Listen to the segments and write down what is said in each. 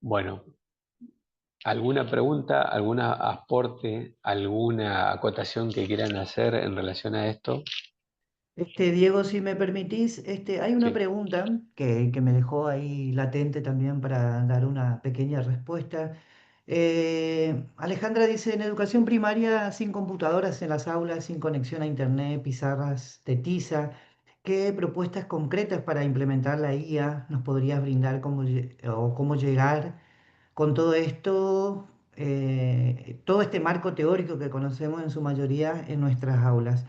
Bueno, ¿alguna pregunta, algún aporte, alguna acotación que quieran hacer en relación a esto? Diego, si me permitís, hay una Sí, pregunta que me dejó ahí latente también para dar una pequeña respuesta. Alejandra dice, en educación primaria, sin computadoras en las aulas, sin conexión a internet, pizarras de tiza, ¿qué propuestas concretas para implementar la IA nos podrías brindar o cómo llegar con todo esto, todo este marco teórico que conocemos en su mayoría en nuestras aulas?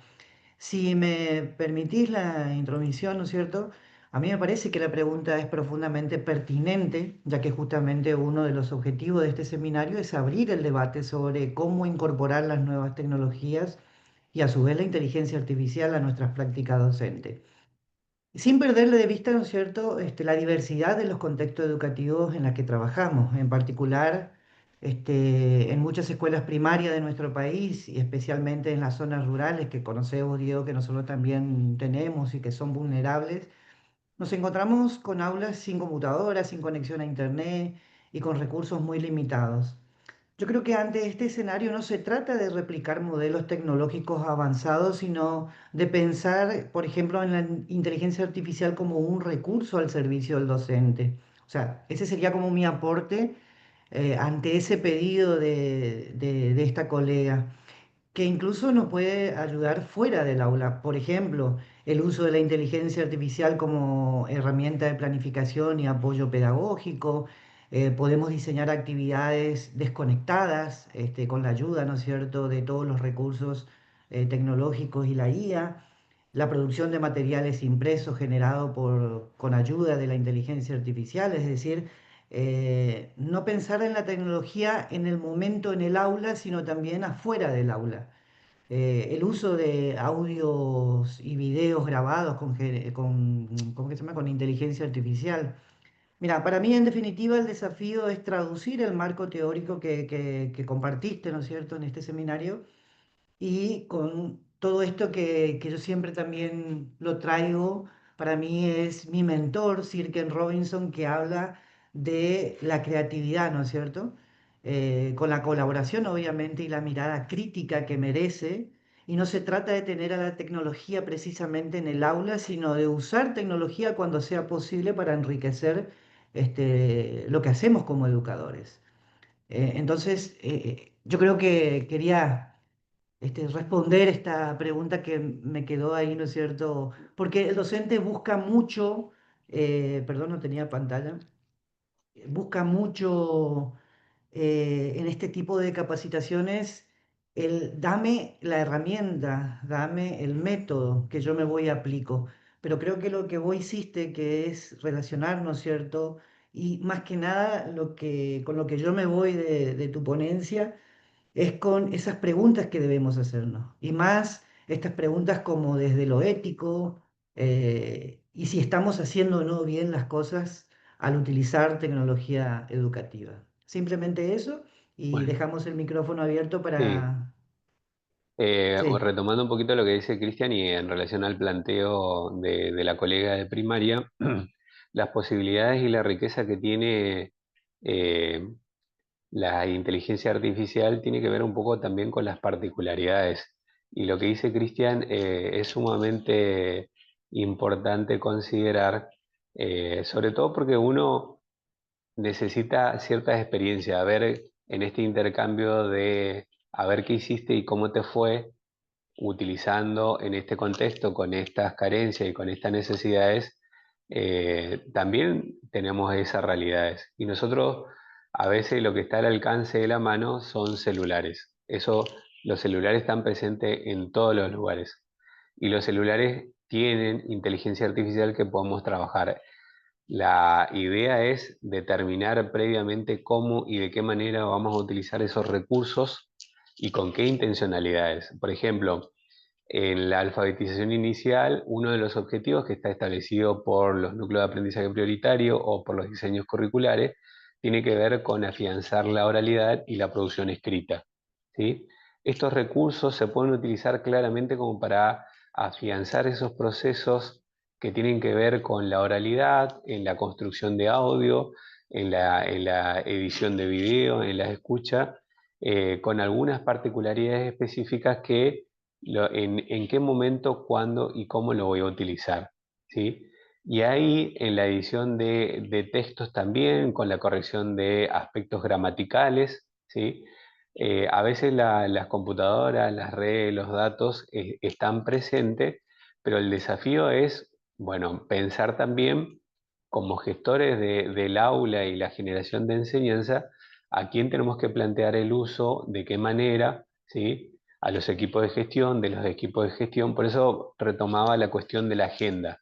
Si me permitís la intromisión, ¿no es cierto? A mí me parece que la pregunta es profundamente pertinente, ya que justamente uno de los objetivos de este seminario es abrir el debate sobre cómo incorporar las nuevas tecnologías y a su vez la inteligencia artificial a nuestras prácticas docentes. Sin perderle de vista, ¿no es cierto?, la diversidad de los contextos educativos en los que trabajamos, en particular en muchas escuelas primarias de nuestro país y especialmente en las zonas rurales que conocemos, Diego, que nosotros también tenemos y que son vulnerables. Nos encontramos con aulas sin computadoras, sin conexión a internet y con recursos muy limitados. Yo creo que ante este escenario no se trata de replicar modelos tecnológicos avanzados, sino de pensar, por ejemplo, en la inteligencia artificial como un recurso al servicio del docente. O sea, ese sería como mi aporte ante ese pedido de esta colega, que incluso nos puede ayudar fuera del aula. Por ejemplo, el uso de la inteligencia artificial como herramienta de planificación y apoyo pedagógico. Podemos diseñar actividades desconectadas, con la ayuda, ¿no es cierto?, de todos los recursos tecnológicos y la IA. La producción de materiales impresos generado con ayuda de la inteligencia artificial, es decir, no pensar en la tecnología en el momento en el aula, sino también afuera del aula. El uso de audios y videos grabados ¿cómo que se llama?, con inteligencia artificial. Mira, para mí en definitiva el desafío es traducir el marco teórico que compartiste, ¿no es cierto?, en este seminario, y con todo esto que yo siempre también lo traigo, para mí es mi mentor, Sir Ken Robinson, que habla de la creatividad, ¿no es cierto? Con la colaboración, obviamente, y la mirada crítica que merece. Y no se trata de tener a la tecnología precisamente en el aula, sino de usar tecnología cuando sea posible para enriquecer lo que hacemos como educadores. Entonces, yo creo que quería responder esta pregunta que me quedó ahí, ¿no es cierto? Porque el docente busca mucho, perdón, no tenía pantalla, busca mucho en este tipo de capacitaciones el dame la herramienta, dame el método que yo me voy y aplico. Pero creo que lo que vos hiciste, que es relacionar, ¿no es cierto? Y más que nada con lo que yo me voy de tu ponencia es con esas preguntas que debemos hacernos. Y más estas preguntas como desde lo ético, y si estamos haciendo o no bien las cosas al utilizar tecnología educativa. Simplemente eso, y bueno, dejamos el micrófono abierto sí. para... Sí. Retomando un poquito lo que dice Cristian y en relación al planteo de la colega de primaria, las posibilidades y la riqueza que tiene eh, la inteligencia artificial tiene que ver un poco también con las particularidades. Y lo que dice Cristian es sumamente importante considerar, sobre todo porque uno necesita ciertas experiencias, a ver en este intercambio de a ver qué hiciste y cómo te fue utilizando en este contexto, con estas carencias y con estas necesidades, también tenemos esas realidades. Y nosotros a veces lo que está al alcance de la mano son celulares. Eso, los celulares están presentes en todos los lugares. Y los celulares tienen inteligencia artificial que podemos trabajar. La idea es determinar previamente cómo y de qué manera vamos a utilizar esos recursos y con qué intencionalidades. Por ejemplo, en la alfabetización inicial, uno de los objetivos que está establecido por los núcleos de aprendizaje prioritario o por los diseños curriculares tiene que ver con afianzar la oralidad y la producción escrita, ¿sí? Estos recursos se pueden utilizar claramente como para afianzar esos procesos que tienen que ver con la oralidad, en la construcción de audio, en la edición de video, en la escucha, con algunas particularidades específicas que en qué momento, cuándo y cómo lo voy a utilizar, ¿sí? Y ahí en la edición de textos también, con la corrección de aspectos gramaticales, ¿sí? A veces las computadoras, las redes, los datos están presentes, pero el desafío es, bueno, pensar también como gestores del aula y la generación de enseñanza, a quién tenemos que plantear el uso, de qué manera, ¿sí? A los equipos de gestión, de los equipos de gestión. Por eso retomaba la cuestión de la agenda.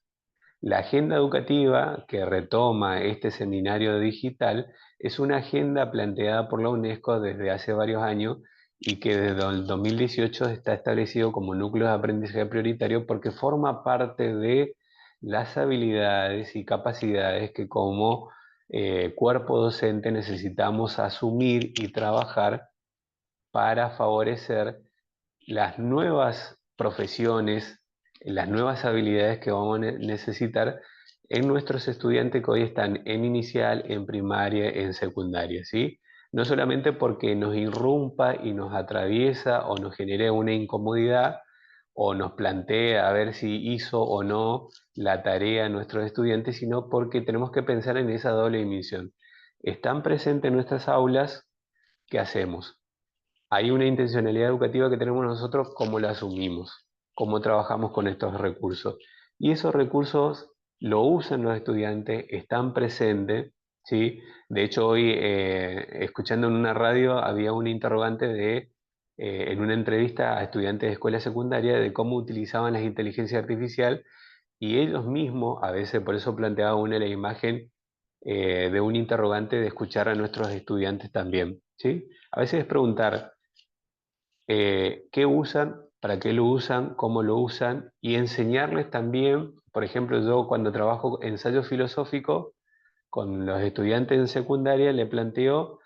La agenda educativa que retoma este seminario digital es una agenda planteada por la UNESCO desde hace varios años y que desde el 2018 está establecido como núcleo de aprendizaje prioritario porque forma parte de las habilidades y capacidades que como cuerpo docente necesitamos asumir y trabajar para favorecer las nuevas profesiones, las nuevas habilidades que vamos a necesitar en nuestros estudiantes que hoy están en inicial, en primaria, en secundaria, ¿sí? No solamente porque nos irrumpa y nos atraviesa o nos genere una incomodidad o nos plantee a ver si hizo o no la tarea a nuestros estudiantes, sino porque tenemos que pensar en esa doble dimensión. Están presentes en nuestras aulas, ¿qué hacemos? Hay una intencionalidad educativa que tenemos nosotros, cómo la asumimos, cómo trabajamos con estos recursos. Y esos recursos lo usan los estudiantes, están presentes, ¿sí? De hecho, hoy, escuchando en una radio, había un interrogante en una entrevista a estudiantes de escuela secundaria de cómo utilizaban la inteligencia artificial y ellos mismos, a veces por eso planteaba una la imagen de un interrogante de escuchar a nuestros estudiantes también, ¿sí? A veces es preguntar, qué usan, para qué lo usan, cómo lo usan y enseñarles también, por ejemplo, yo cuando trabajo ensayo filosófico con los estudiantes en secundaria le planteo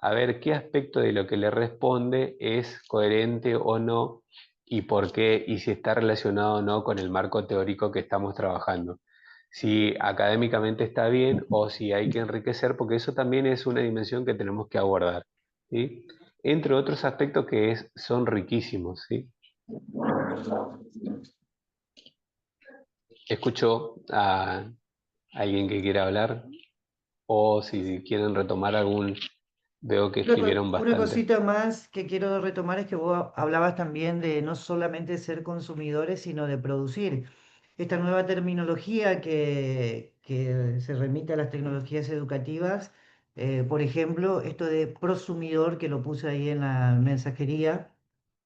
a ver qué aspecto de lo que le responde es coherente o no y por qué y si está relacionado o no con el marco teórico que estamos trabajando. Si académicamente está bien o si hay que enriquecer, porque eso también es una dimensión que tenemos que abordar, ¿sí? Entre otros aspectos que son riquísimos, ¿sí? Escucho a alguien que quiera hablar o si quieren retomar algún, veo que escribieron Una bastante. cosita más que quiero retomar es que vos hablabas también de no solamente ser consumidores, sino de producir. Esta nueva terminología que se remite a las tecnologías educativas, por ejemplo, esto de prosumidor, que lo puse ahí en la mensajería,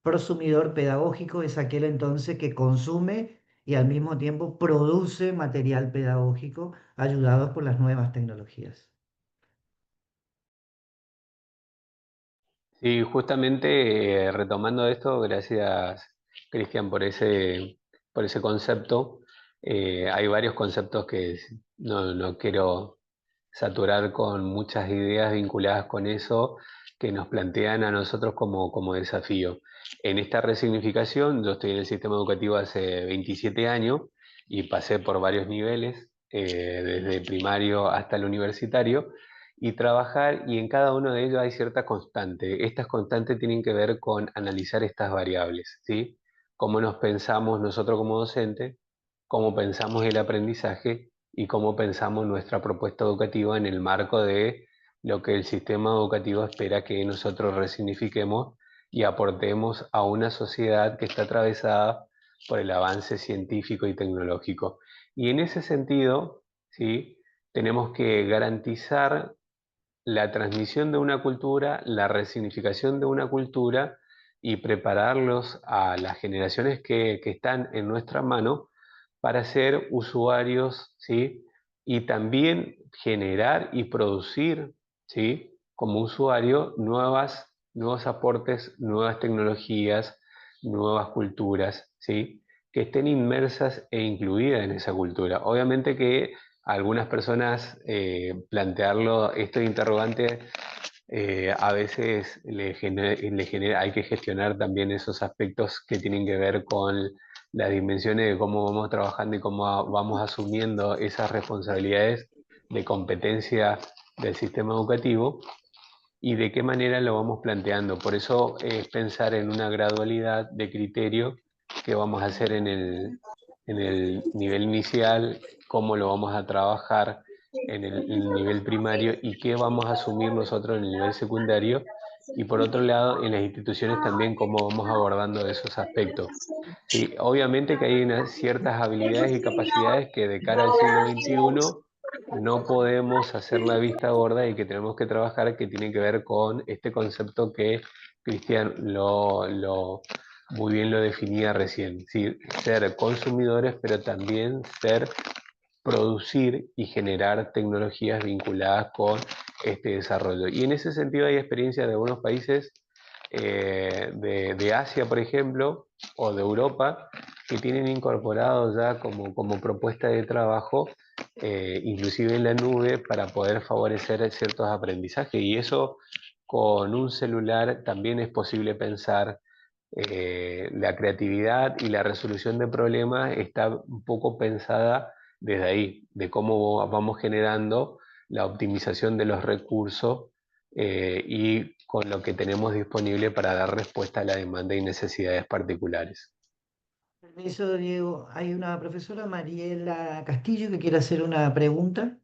prosumidor pedagógico es aquel entonces que consume y al mismo tiempo produce material pedagógico ayudados por las nuevas tecnologías. Sí, justamente retomando esto, gracias Cristian por ese concepto. Hay varios conceptos que no quiero saturar con muchas ideas vinculadas con eso que nos plantean a nosotros como desafío. En esta resignificación, yo estoy en el sistema educativo hace 27 años y pasé por varios niveles, desde el primario hasta el universitario, y trabajar, y en cada uno de ellos hay cierta constante. Estas constantes tienen que ver con analizar estas variables, ¿sí? Cómo nos pensamos nosotros como docentes, cómo pensamos el aprendizaje y cómo pensamos nuestra propuesta educativa en el marco de lo que el sistema educativo espera que nosotros resignifiquemos y aportemos a una sociedad que está atravesada por el avance científico y tecnológico. Y en ese sentido, ¿sí? Tenemos que garantizar la transmisión de una cultura, la resignificación de una cultura y prepararlos a las generaciones que están en nuestra mano para ser usuarios, ¿sí? Y también generar y producir, ¿sí? Como usuario, nuevos aportes, nuevas tecnologías, nuevas culturas, ¿sí? Que estén inmersas e incluidas en esa cultura. Obviamente que a algunas personas plantearlo, estos interrogantes, a veces hay que gestionar también esos aspectos que tienen que ver con las dimensiones de cómo vamos trabajando y cómo vamos asumiendo esas responsabilidades de competencia del sistema educativo y de qué manera lo vamos planteando. Por eso es pensar en una gradualidad de criterio que vamos a hacer en el nivel inicial, cómo lo vamos a trabajar en el nivel primario y qué vamos a asumir nosotros en el nivel secundario. Y por otro lado, en las instituciones también cómo vamos abordando esos aspectos. Sí, obviamente que hay unas ciertas habilidades y capacidades que de cara al siglo XXI no podemos hacer la vista gorda y que tenemos que trabajar, que tiene que ver con este concepto que Cristian muy bien lo definía recién, ¿sí? Ser consumidores, pero también producir y generar tecnologías vinculadas con este desarrollo. Y en ese sentido hay experiencias de algunos países de Asia, por ejemplo, o de Europa, que tienen incorporado ya como propuesta de trabajo, inclusive en la nube, para poder favorecer ciertos aprendizajes. Y eso con un celular también es posible pensar. La creatividad y la resolución de problemas está un poco pensada desde ahí, de cómo vamos generando la optimización de los recursos y con lo que tenemos disponible para dar respuesta a la demanda y necesidades particulares. Permiso, Diego. Hay una profesora, Mariela Castillo, que quiere hacer una pregunta.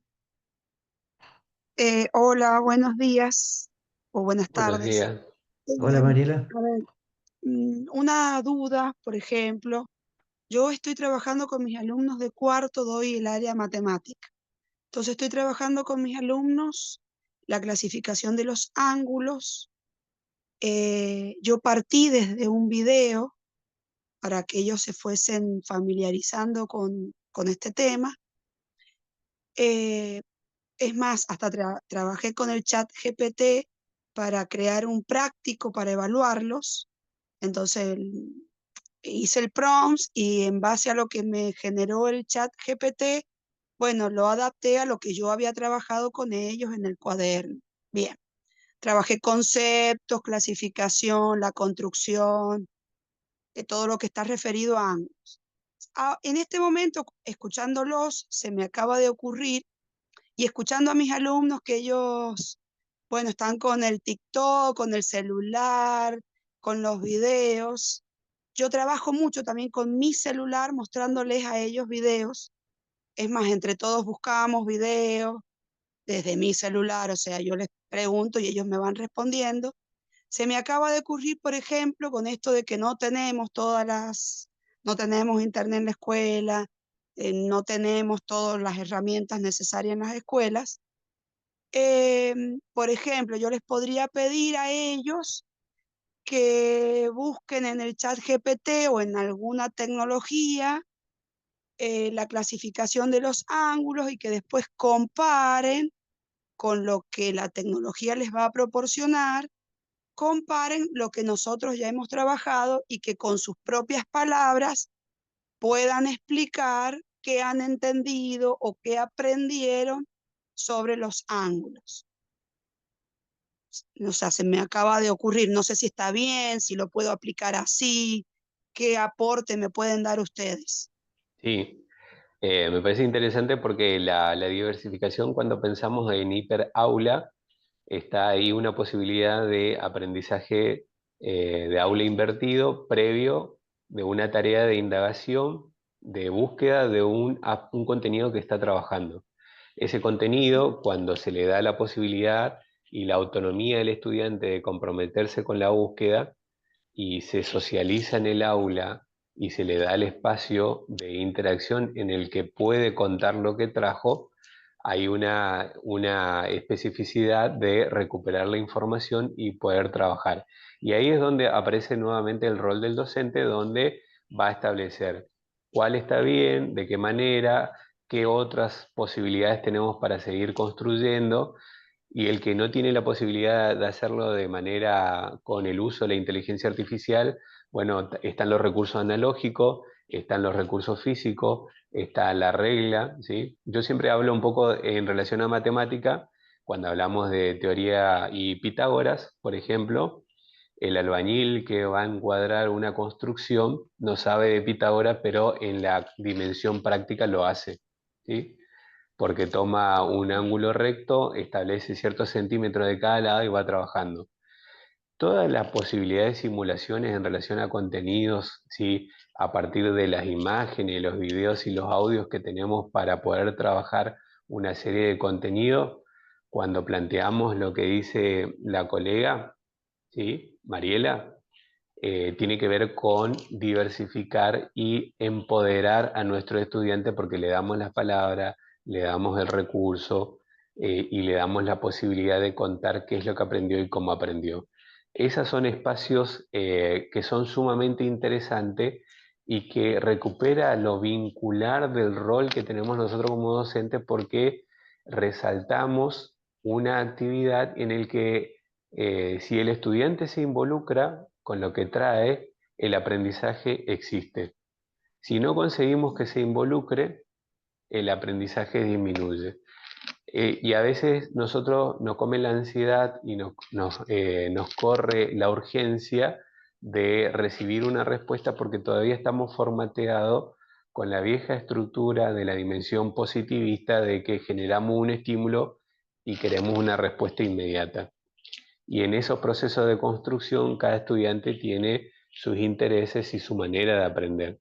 Hola, buenos días o buenas Buenos tardes. días. Hola, Mariela. A ver, una duda, por ejemplo, yo estoy trabajando con mis alumnos de cuarto, doy el área matemática. Entonces estoy trabajando con mis alumnos la clasificación de los ángulos. Yo partí desde un video para que ellos se fuesen familiarizando con este tema. Eh, Es más, hasta trabajé con el chat GPT para crear un práctico para evaluarlos. Entonces hice el prompt y en base a lo que me generó el chat GPT, bueno, lo adapté a lo que yo había trabajado con ellos en el cuaderno. Bien, trabajé conceptos, clasificación, la construcción, de todo lo que está referido a ángulos. En este momento, escuchándolos, se me acaba de ocurrir y escuchando a mis alumnos que ellos, bueno, están con el TikTok, con el celular, con los videos. Yo trabajo mucho también con mi celular mostrándoles a ellos videos. Es más, entre todos buscamos videos desde mi celular, o sea, yo les pregunto y ellos me van respondiendo. Se me acaba de ocurrir, por ejemplo, con esto de que no tenemos internet en la escuela, no tenemos todas las herramientas necesarias en las escuelas. Por ejemplo, yo les podría pedir a ellos que busquen en el chat GPT o en alguna tecnología la clasificación de los ángulos y que después comparen con lo que la tecnología les va a proporcionar, comparen lo que nosotros ya hemos trabajado y que con sus propias palabras puedan explicar qué han entendido o qué aprendieron sobre los ángulos. O sea, se me acaba de ocurrir, no sé si está bien, si lo puedo aplicar así, qué aporte me pueden dar ustedes. Sí, me parece interesante porque la diversificación cuando pensamos en hiperaula, está ahí una posibilidad de aprendizaje de aula invertido previo de una tarea de indagación, de búsqueda de un contenido que está trabajando. Ese contenido, cuando se le da la posibilidad y la autonomía del estudiante de comprometerse con la búsqueda y se socializa en el aula y se le da el espacio de interacción en el que puede contar lo que trajo, hay una especificidad de recuperar la información y poder trabajar. Y ahí es donde aparece nuevamente el rol del docente, donde va a establecer cuál está bien, de qué manera, qué otras posibilidades tenemos para seguir construyendo, y el que no tiene la posibilidad de hacerlo de manera con el uso de la inteligencia artificial, bueno, están los recursos analógicos, están los recursos físicos, está la regla, ¿sí? Yo siempre hablo un poco en relación a matemática, cuando hablamos de teoría y Pitágoras, por ejemplo, el albañil que va a encuadrar una construcción no sabe de Pitágoras, pero en la dimensión práctica lo hace, ¿sí? porque toma un ángulo recto, establece ciertos centímetros de cada lado y va trabajando. Todas las posibilidades de simulaciones en relación a contenidos, ¿sí? A partir de las imágenes, los videos y los audios que tenemos para poder trabajar una serie de contenidos, cuando planteamos lo que dice la colega, ¿sí? Mariela, tiene que ver con diversificar y empoderar a nuestro estudiante porque le damos las palabras, le damos el recurso y le damos la posibilidad de contar qué es lo que aprendió y cómo aprendió. Esos son espacios que son sumamente interesantes y que recupera lo vincular del rol que tenemos nosotros como docentes porque resaltamos una actividad en el que si el estudiante se involucra con lo que trae, el aprendizaje existe. Si no conseguimos que se involucre, el aprendizaje disminuye. Y a veces nosotros nos come la ansiedad y nos corre la urgencia de recibir una respuesta porque todavía estamos formateados con la vieja estructura de la dimensión positivista de que generamos un estímulo y queremos una respuesta inmediata. Y en esos procesos de construcción, cada estudiante tiene sus intereses y su manera de aprender.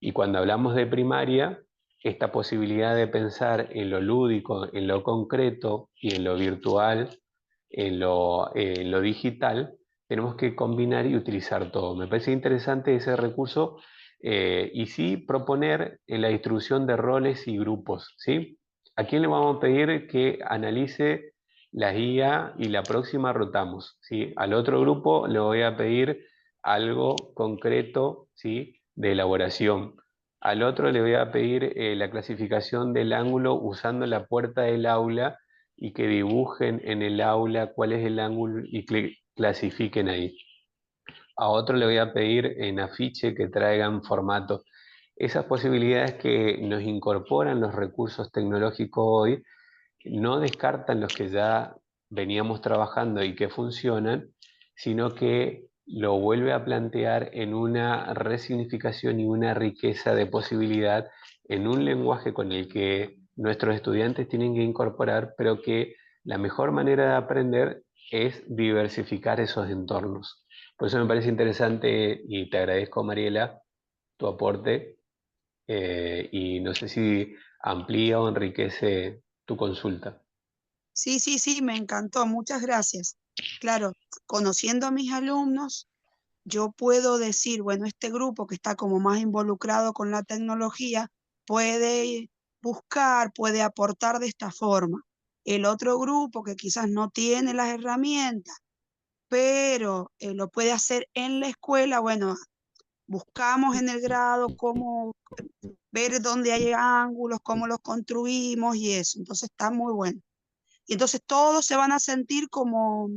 Y cuando hablamos de primaria, esta posibilidad de pensar en lo lúdico, en lo concreto y en lo virtual, en lo digital, tenemos que combinar y utilizar todo. Me parece interesante ese recurso y sí proponer en la distribución de roles y grupos, ¿sí? ¿A quién le vamos a pedir que analice la guía y la próxima rotamos, ¿sí? Al otro grupo le voy a pedir algo concreto, ¿sí? De elaboración. Al otro le voy a pedir la clasificación del ángulo usando la puerta del aula y que dibujen en el aula cuál es el ángulo y clasifiquen ahí. A otro le voy a pedir en afiche que traigan formatos. Esas posibilidades que nos incorporan los recursos tecnológicos hoy no descartan los que ya veníamos trabajando y que funcionan, sino que lo vuelve a plantear en una resignificación y una riqueza de posibilidad en un lenguaje con el que nuestros estudiantes tienen que incorporar, pero que la mejor manera de aprender es diversificar esos entornos. Por eso me parece interesante y te agradezco, Mariela, tu aporte y no sé si amplía o enriquece tu consulta. Sí, sí, sí, me encantó, muchas gracias. Claro, conociendo a mis alumnos, yo puedo decir, bueno, este grupo que está como más involucrado con la tecnología puede buscar, puede aportar de esta forma. El otro grupo que quizás no tiene las herramientas, pero lo puede hacer en la escuela, bueno, buscamos en el grado cómo ver dónde hay ángulos, cómo los construimos y eso. Entonces está muy bueno. Y entonces todos se van a sentir como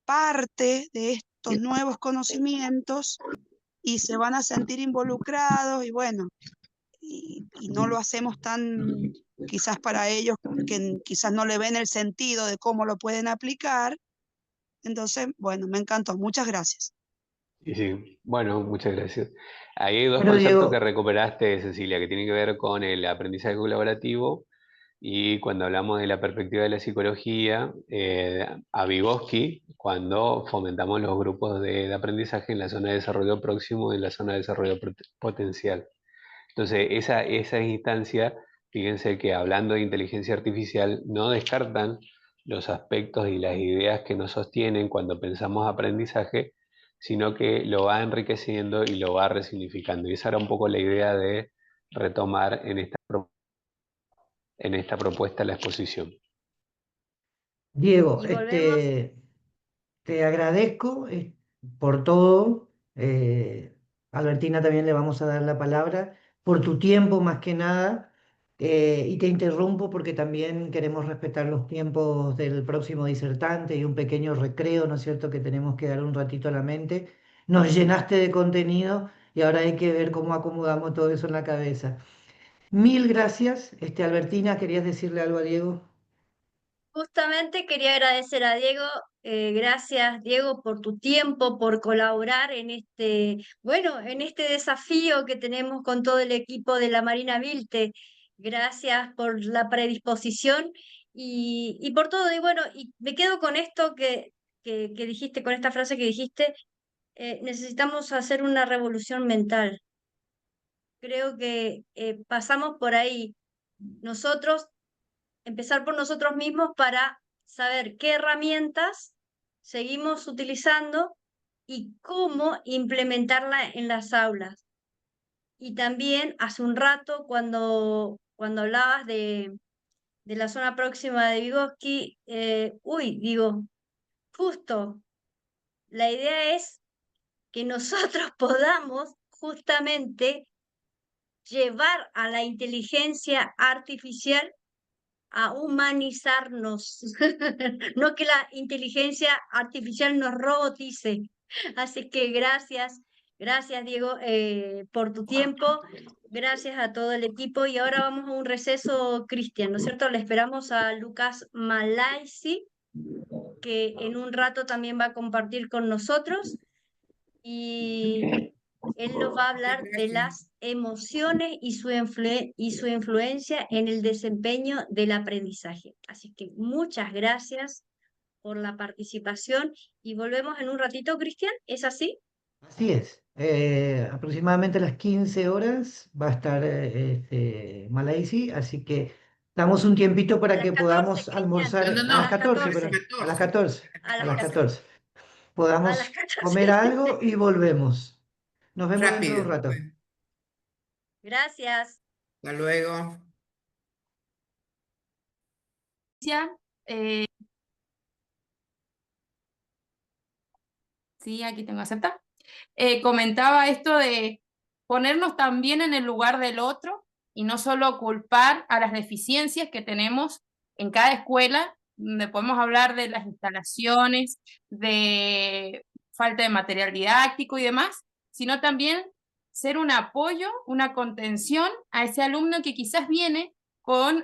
parte de estos nuevos conocimientos y se van a sentir involucrados y bueno, y no lo hacemos tan quizás para ellos que quizás no le ven el sentido de cómo lo pueden aplicar. Entonces, bueno, me encantó. Muchas gracias. Sí, sí. Bueno, muchas gracias. Ahí hay dos Bueno, conceptos que Diego, recuperaste, Cecilia, que tienen que ver con el aprendizaje colaborativo y cuando hablamos de la perspectiva de la psicología, a Vygotsky, cuando fomentamos los grupos de aprendizaje en la zona de desarrollo próximo y en la zona de desarrollo potencial. Entonces, esa instancia, fíjense que hablando de inteligencia artificial, no descartan los aspectos y las ideas que nos sostienen cuando pensamos aprendizaje, sino que lo va enriqueciendo y lo va resignificando. Y esa era un poco la idea de retomar en esta propuesta la exposición. Diego, Y volvemos, te agradezco por todo. Albertina también le vamos a dar la palabra, por tu tiempo más que nada. Y te interrumpo porque también queremos respetar los tiempos del próximo disertante y un pequeño recreo, ¿no es cierto?, que tenemos que dar un ratito a la mente. Nos llenaste de contenido y ahora hay que ver cómo acomodamos todo eso en la cabeza. Mil gracias. Albertina, ¿querías decirle algo a Diego? justamente quería agradecer a Diego, gracias Diego por tu tiempo, por colaborar en este, bueno, en este desafío que tenemos con todo el equipo de la Marina Vilte. gracias por la predisposición y por todo. Y bueno, y me quedo con esto que dijiste, con esta frase que dijiste, necesitamos hacer una revolución mental. Creo que pasamos por ahí nosotros, empezar por nosotros mismos para saber qué herramientas seguimos utilizando y cómo implementarla en las aulas. Y también hace un rato cuando hablabas de la zona próxima de Vygotsky, digo, justo, la idea es que nosotros podamos justamente llevar a la inteligencia artificial a humanizarnos, no que la inteligencia artificial nos robotice. Así que gracias Diego por tu tiempo, gracias a todo el equipo y ahora vamos a un receso, Cristian, ¿no es cierto? Le esperamos a Lucas Malaisi, que en un rato también va a compartir con nosotros y él nos va a hablar de las emociones y y su influencia en el desempeño del aprendizaje. Así que muchas gracias por la participación y volvemos en un ratito, Cristian, ¿es así? Así es. Aproximadamente a las 15 horas va a estar Malaisi, así que damos un tiempito A para las que 14, podamos Cristian. almorzar No, a A las no, las 14, 14. pero a las 14. 14, A a las las 14. 14. A las Podamos 14. comer algo y volvemos. Nos vemos dentro de un Rápido. rato. Bueno, Gracias. hasta luego. Eh, sí, aquí tengo aceptar. Comentaba esto de ponernos también en el lugar del otro y no solo culpar a las deficiencias que tenemos en cada escuela, donde podemos hablar de las instalaciones, de falta de material didáctico y demás, sino también ser un apoyo, una contención a ese alumno que quizás viene con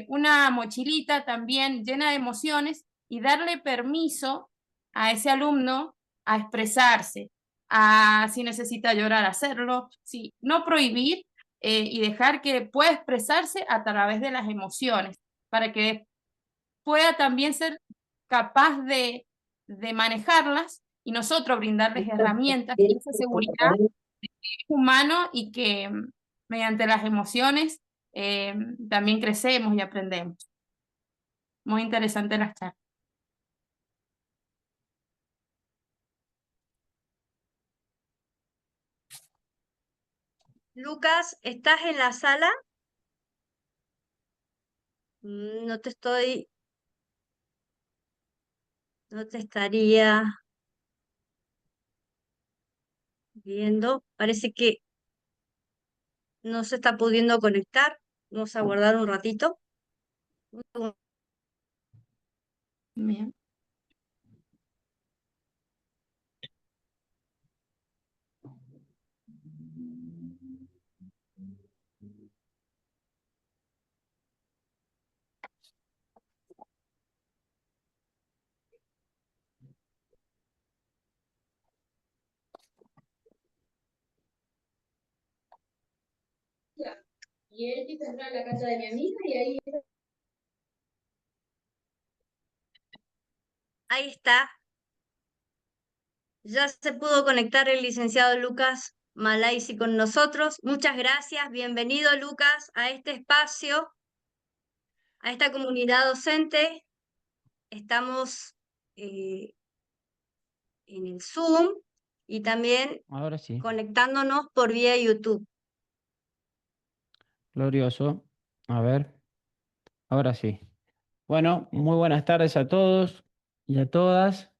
una mochilita también llena de emociones y darle permiso a ese alumno a expresarse, a si necesita llorar, hacerlo, si, no prohibir y dejar que pueda expresarse a través de las emociones, para que pueda también ser capaz de manejarlas y nosotros brindarles herramientas y esa seguridad de que es humano y que mediante las emociones también crecemos y aprendemos. Muy interesante las charlas. Lucas, ¿estás en la sala? No te estoy, no te estaría viendo. Parece que no se está pudiendo conectar. Vamos a guardar un ratito. Bien. Y él quiso entrar a la casa de mi amiga y ahí... Ahí está. Ya se pudo conectar el licenciado Lucas Malaisi con nosotros. Muchas gracias. Bienvenido, Lucas, a este espacio, a esta comunidad docente. Estamos en el Zoom y también Ahora sí, conectándonos por vía YouTube. glorioso. A ver, ahora sí. Bueno, muy buenas tardes a todos y a todas.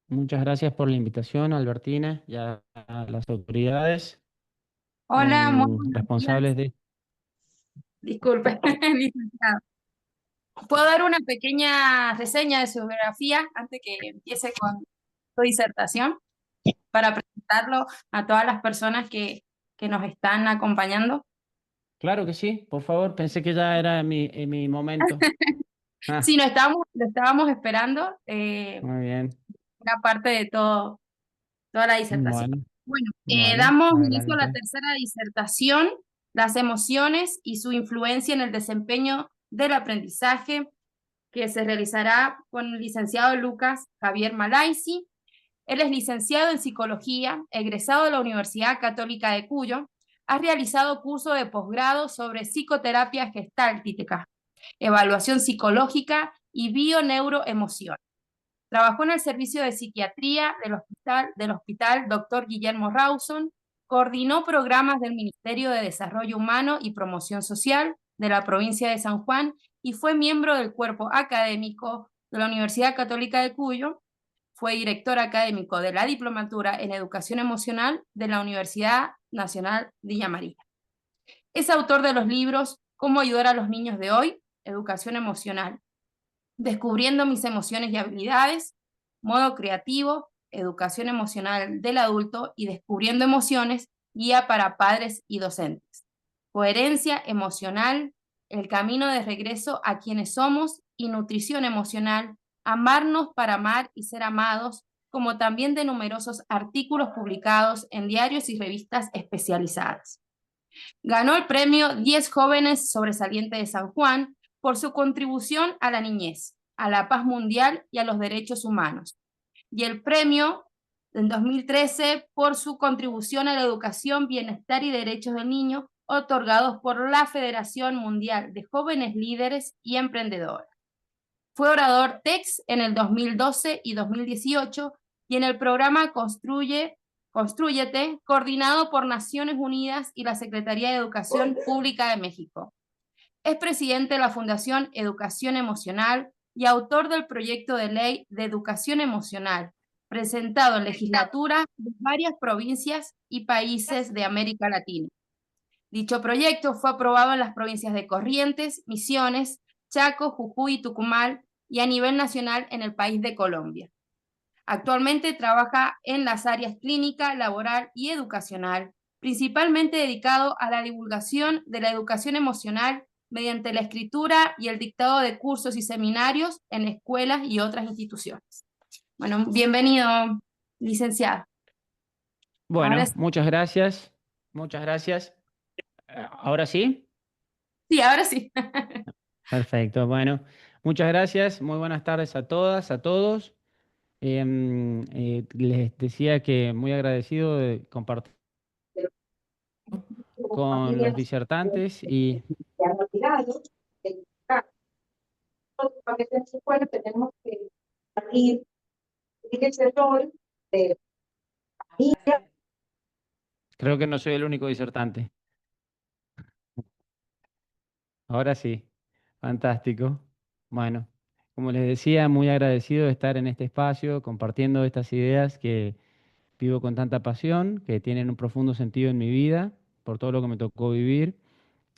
Muchas gracias por la invitación, Albertina, y a las autoridades Hola, muy buenos responsables días. de... Disculpe, licenciado. ¿Puedo dar una pequeña reseña de su biografía antes que empiece con su disertación para presentarlo a todas las personas que nos están acompañando? Claro que sí, por favor, pensé que ya era mi momento. Ah, Sí, lo estábamos esperando, muy bien. una parte de toda la disertación. Bueno, Bueno, bueno, damos inicio a la adelante. tercera disertación las emociones y su influencia en el desempeño del aprendizaje, que se realizará con el licenciado Lucas Javier Malaisi. Él es licenciado en Psicología, egresado de la Universidad Católica de Cuyo. Ha realizado curso de posgrado sobre psicoterapia gestáltica, evaluación psicológica y bioneuroemoción. Trabajó en el servicio de psiquiatría del Hospital Dr. Guillermo Rawson, coordinó programas del Ministerio de Desarrollo Humano y Promoción Social de la provincia de San Juan y fue miembro del cuerpo académico de la Universidad Católica de Cuyo. Fue director académico de la Diplomatura en Educación Emocional de la Universidad Nacional Villa María. Es autor de los libros Cómo ayudar a los niños de hoy, Educación Emocional, Descubriendo mis emociones y habilidades, Modo creativo, Educación emocional del adulto y Descubriendo emociones, guía para padres y docentes. Coherencia emocional, el camino de regreso a quienes somos y nutrición emocional, amarnos para amar y ser amados, como también de numerosos artículos publicados en diarios y revistas especializadas. Ganó el premio 10 Jóvenes Sobresalientes de San Juan por su contribución a la niñez, a la paz mundial y a los derechos humanos. Y el premio en 2013 por su contribución a la educación, bienestar y derechos del niño, otorgados por la Federación Mundial de Jóvenes Líderes y Emprendedoras. Fue orador TEX en el 2012 y 2018 y en el programa Constrúyete, coordinado por Naciones Unidas y la Secretaría de Educación Pública de México. Es presidente de la Fundación Educación Emocional y autor del proyecto de ley de educación emocional, presentado en legislatura de varias provincias y países de América Latina. Dicho proyecto fue aprobado en las provincias de Corrientes, Misiones, Chaco, Jujuy y Tucumán y a nivel nacional en el país de Colombia. Actualmente trabaja en las áreas clínica, laboral y educacional, principalmente dedicado a la divulgación de la educación emocional mediante la escritura y el dictado de cursos y seminarios en escuelas y otras instituciones. Bueno, bienvenido, licenciado. Bueno, Ahora sí. muchas gracias. Muchas gracias. ¿Ahora sí? Sí, ahora sí. Perfecto. Bueno, muchas gracias. Muy buenas tardes a todas, a todos. Les decía que muy agradecido de compartir con los disertantes y a veces en la escuela tenemos que salir ese rol de creo que no soy el único disertante. Ahora sí, fantástico. Bueno, como les decía, muy agradecido de estar en este espacio compartiendo estas ideas que vivo con tanta pasión, que tienen un profundo sentido en mi vida, por todo lo que me tocó vivir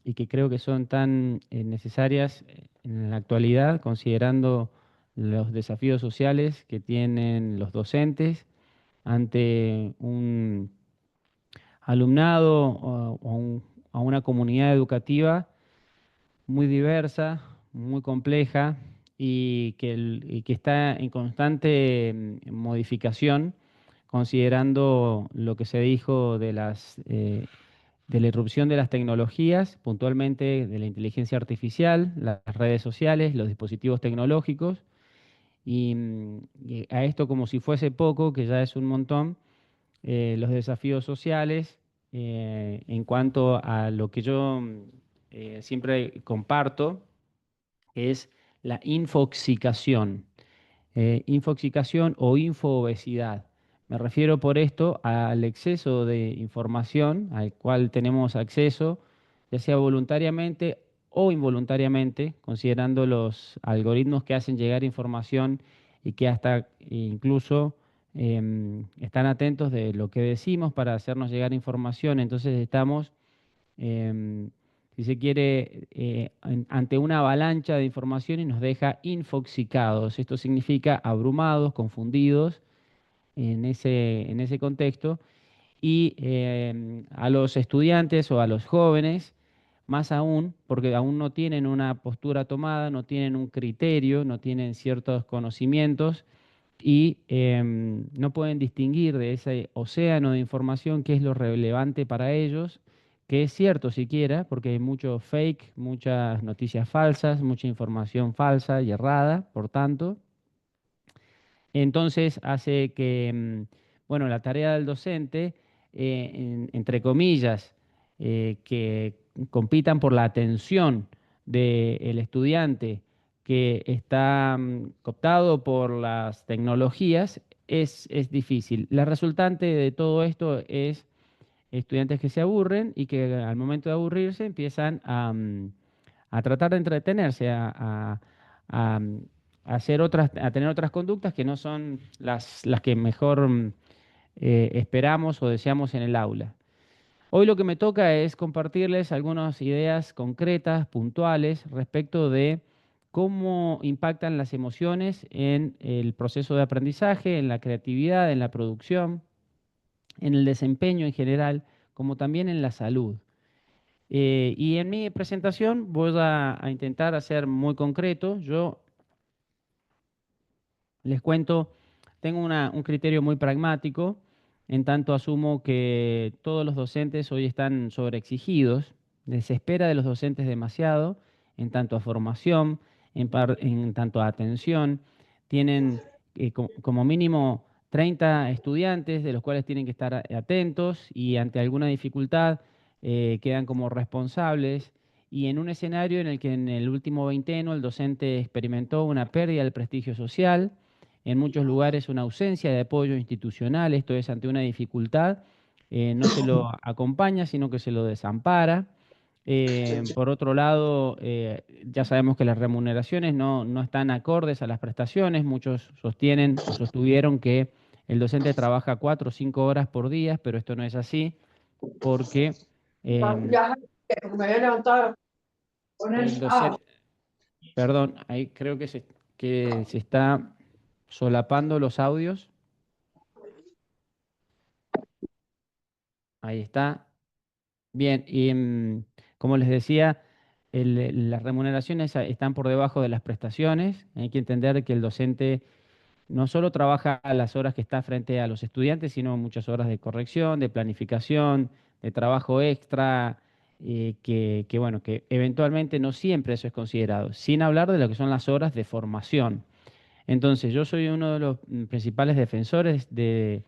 y que creo que son tan necesarias en la actualidad, considerando los desafíos sociales que tienen los docentes ante un alumnado a una comunidad educativa muy diversa, muy compleja y que está en constante modificación, considerando lo que se dijo de de la irrupción de las tecnologías, puntualmente de la inteligencia artificial, las redes sociales, los dispositivos tecnológicos, y a esto como si fuese poco, que ya es un montón, los desafíos sociales en cuanto a lo que yo siempre comparto, es la infoxicación. Infoxicación o infoobesidad. Me refiero por esto al exceso de información al cual tenemos acceso, ya sea voluntariamente o involuntariamente, considerando los algoritmos que hacen llegar información y que hasta incluso están atentos de lo que decimos para hacernos llegar información. Entonces estamos, si se quiere, ante una avalancha de información y nos deja infoxicados. Esto significa abrumados, confundidos en ese contexto. Y a los estudiantes o a los jóvenes, más aún, porque aún no tienen una postura tomada, no tienen un criterio, no tienen ciertos conocimientos y no pueden distinguir de ese océano de información qué es lo relevante para ellos, que es cierto siquiera, porque hay mucho fake, muchas noticias falsas, mucha información falsa y errada, por tanto. Entonces hace que, bueno, la tarea del docente, entre comillas, que compitan por la atención del estudiante que está cooptado por las tecnologías, es difícil. La resultante de todo esto es estudiantes que se aburren y que al momento de aburrirse empiezan a tratar de entretenerse, a, a hacer otras, a tener otras conductas que no son las que mejor esperamos o deseamos en el aula. Hoy lo que me toca es compartirles algunas ideas concretas, puntuales, respecto de cómo impactan las emociones en el proceso de aprendizaje, en la creatividad, en la producción, en el desempeño en general, como también en la salud. Y en mi presentación voy a intentar ser muy concreto. Yo les cuento, tengo un criterio muy pragmático, en tanto asumo que todos los docentes hoy están sobreexigidos, se espera de los docentes demasiado, en tanto a formación, en tanto a atención, tienen como mínimo 30 estudiantes, de los cuales tienen que estar atentos y ante alguna dificultad quedan como responsables. Y en un escenario en el que en el último veinteno el docente experimentó una pérdida del prestigio social, en muchos lugares una ausencia de apoyo institucional, esto es ante una dificultad, no se lo acompaña, sino que se lo desampara. Por otro lado, ya sabemos que las remuneraciones no están acordes a las prestaciones, muchos sostienen o sostuvieron que el docente trabaja 4 o 5 horas por día, pero esto no es así, porque Ya, me voy a levantar. el docente, perdón, ahí creo que se está solapando los audios. Ahí está. Bien, y como les decía, las remuneraciones están por debajo de las prestaciones. Hay que entender que el docente no solo trabaja a las horas que está frente a los estudiantes, sino muchas horas de corrección, de planificación, de trabajo extra, bueno, que eventualmente no siempre eso es considerado, sin hablar de lo que son las horas de formación. Entonces, yo soy uno de los principales defensores del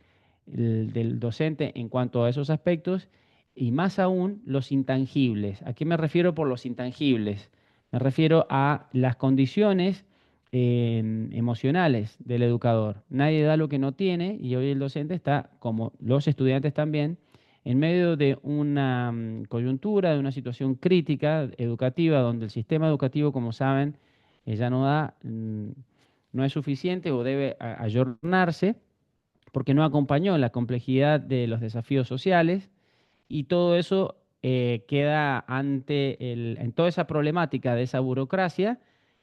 docente en cuanto a esos aspectos y más aún los intangibles. ¿A qué me refiero por los intangibles? Me refiero a las condiciones emocionales del educador. Nadie da lo que no tiene y hoy el docente está, como los estudiantes también, en medio de una coyuntura, de una situación crítica educativa, donde el sistema educativo, como saben, ya no da no es suficiente o debe ayornarse porque no acompañó la complejidad de los desafíos sociales y todo eso queda en toda esa problemática de esa burocracia,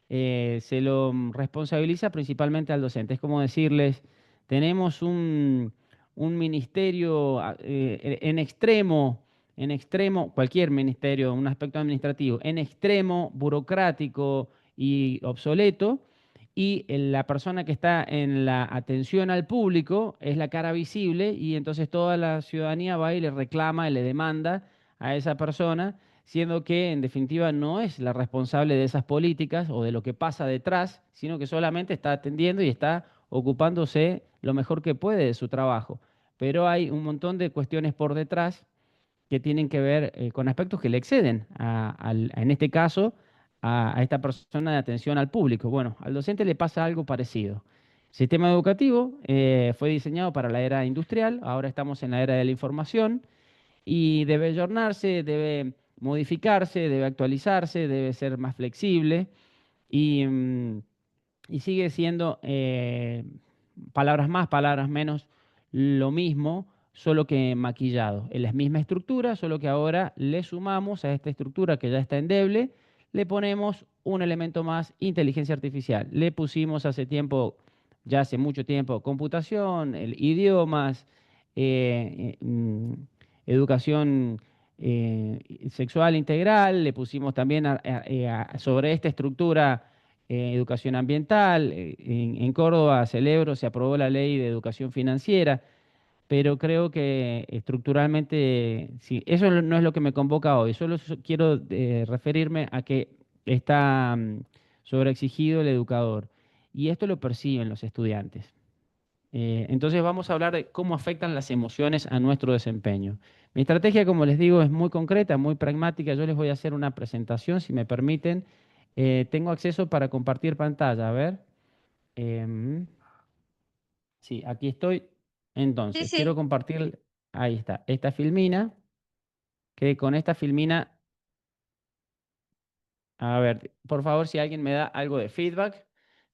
se lo responsabiliza principalmente al docente. Es como decirles, tenemos un ministerio en extremo, cualquier ministerio, un aspecto administrativo, en extremo, burocrático y obsoleto, y la persona que está en la atención al público es la cara visible y entonces toda la ciudadanía va y le reclama y le demanda a esa persona, siendo que en definitiva no es la responsable de esas políticas o de lo que pasa detrás, sino que solamente está atendiendo y está ocupándose lo mejor que puede de su trabajo. Pero hay un montón de cuestiones por detrás que tienen que ver con aspectos que le exceden, en este caso, a esta persona de atención al público. Bueno, al docente le pasa algo parecido. El sistema educativo fue diseñado para la era industrial, ahora estamos en la era de la información y debe ayornarse, debe modificarse, debe actualizarse, debe ser más flexible y sigue siendo palabras más, palabras menos, lo mismo, solo que maquillado. Es la misma estructura, solo que ahora le sumamos a esta estructura que ya está endeble, le ponemos un elemento más, inteligencia artificial. Le pusimos hace tiempo, ya hace mucho tiempo, computación, idiomas, educación sexual integral, le pusimos también sobre esta estructura educación ambiental. En Córdoba se aprobó la ley de educación financiera. pero creo que estructuralmente, sí, eso no es lo que me convoca hoy, solo quiero referirme a que está sobreexigido el educador, y esto lo perciben los estudiantes. Entonces vamos a hablar de cómo afectan las emociones a nuestro desempeño. Mi estrategia, como les digo, es muy concreta, muy pragmática. Yo les voy a hacer una presentación, si me permiten. Tengo acceso para compartir pantalla, a ver. Em, sí, aquí estoy. Sí, Entonces, quiero sí. compartir, ahí está, esta filmina, que con esta filmina, a ver, por favor, si alguien me da algo de feedback,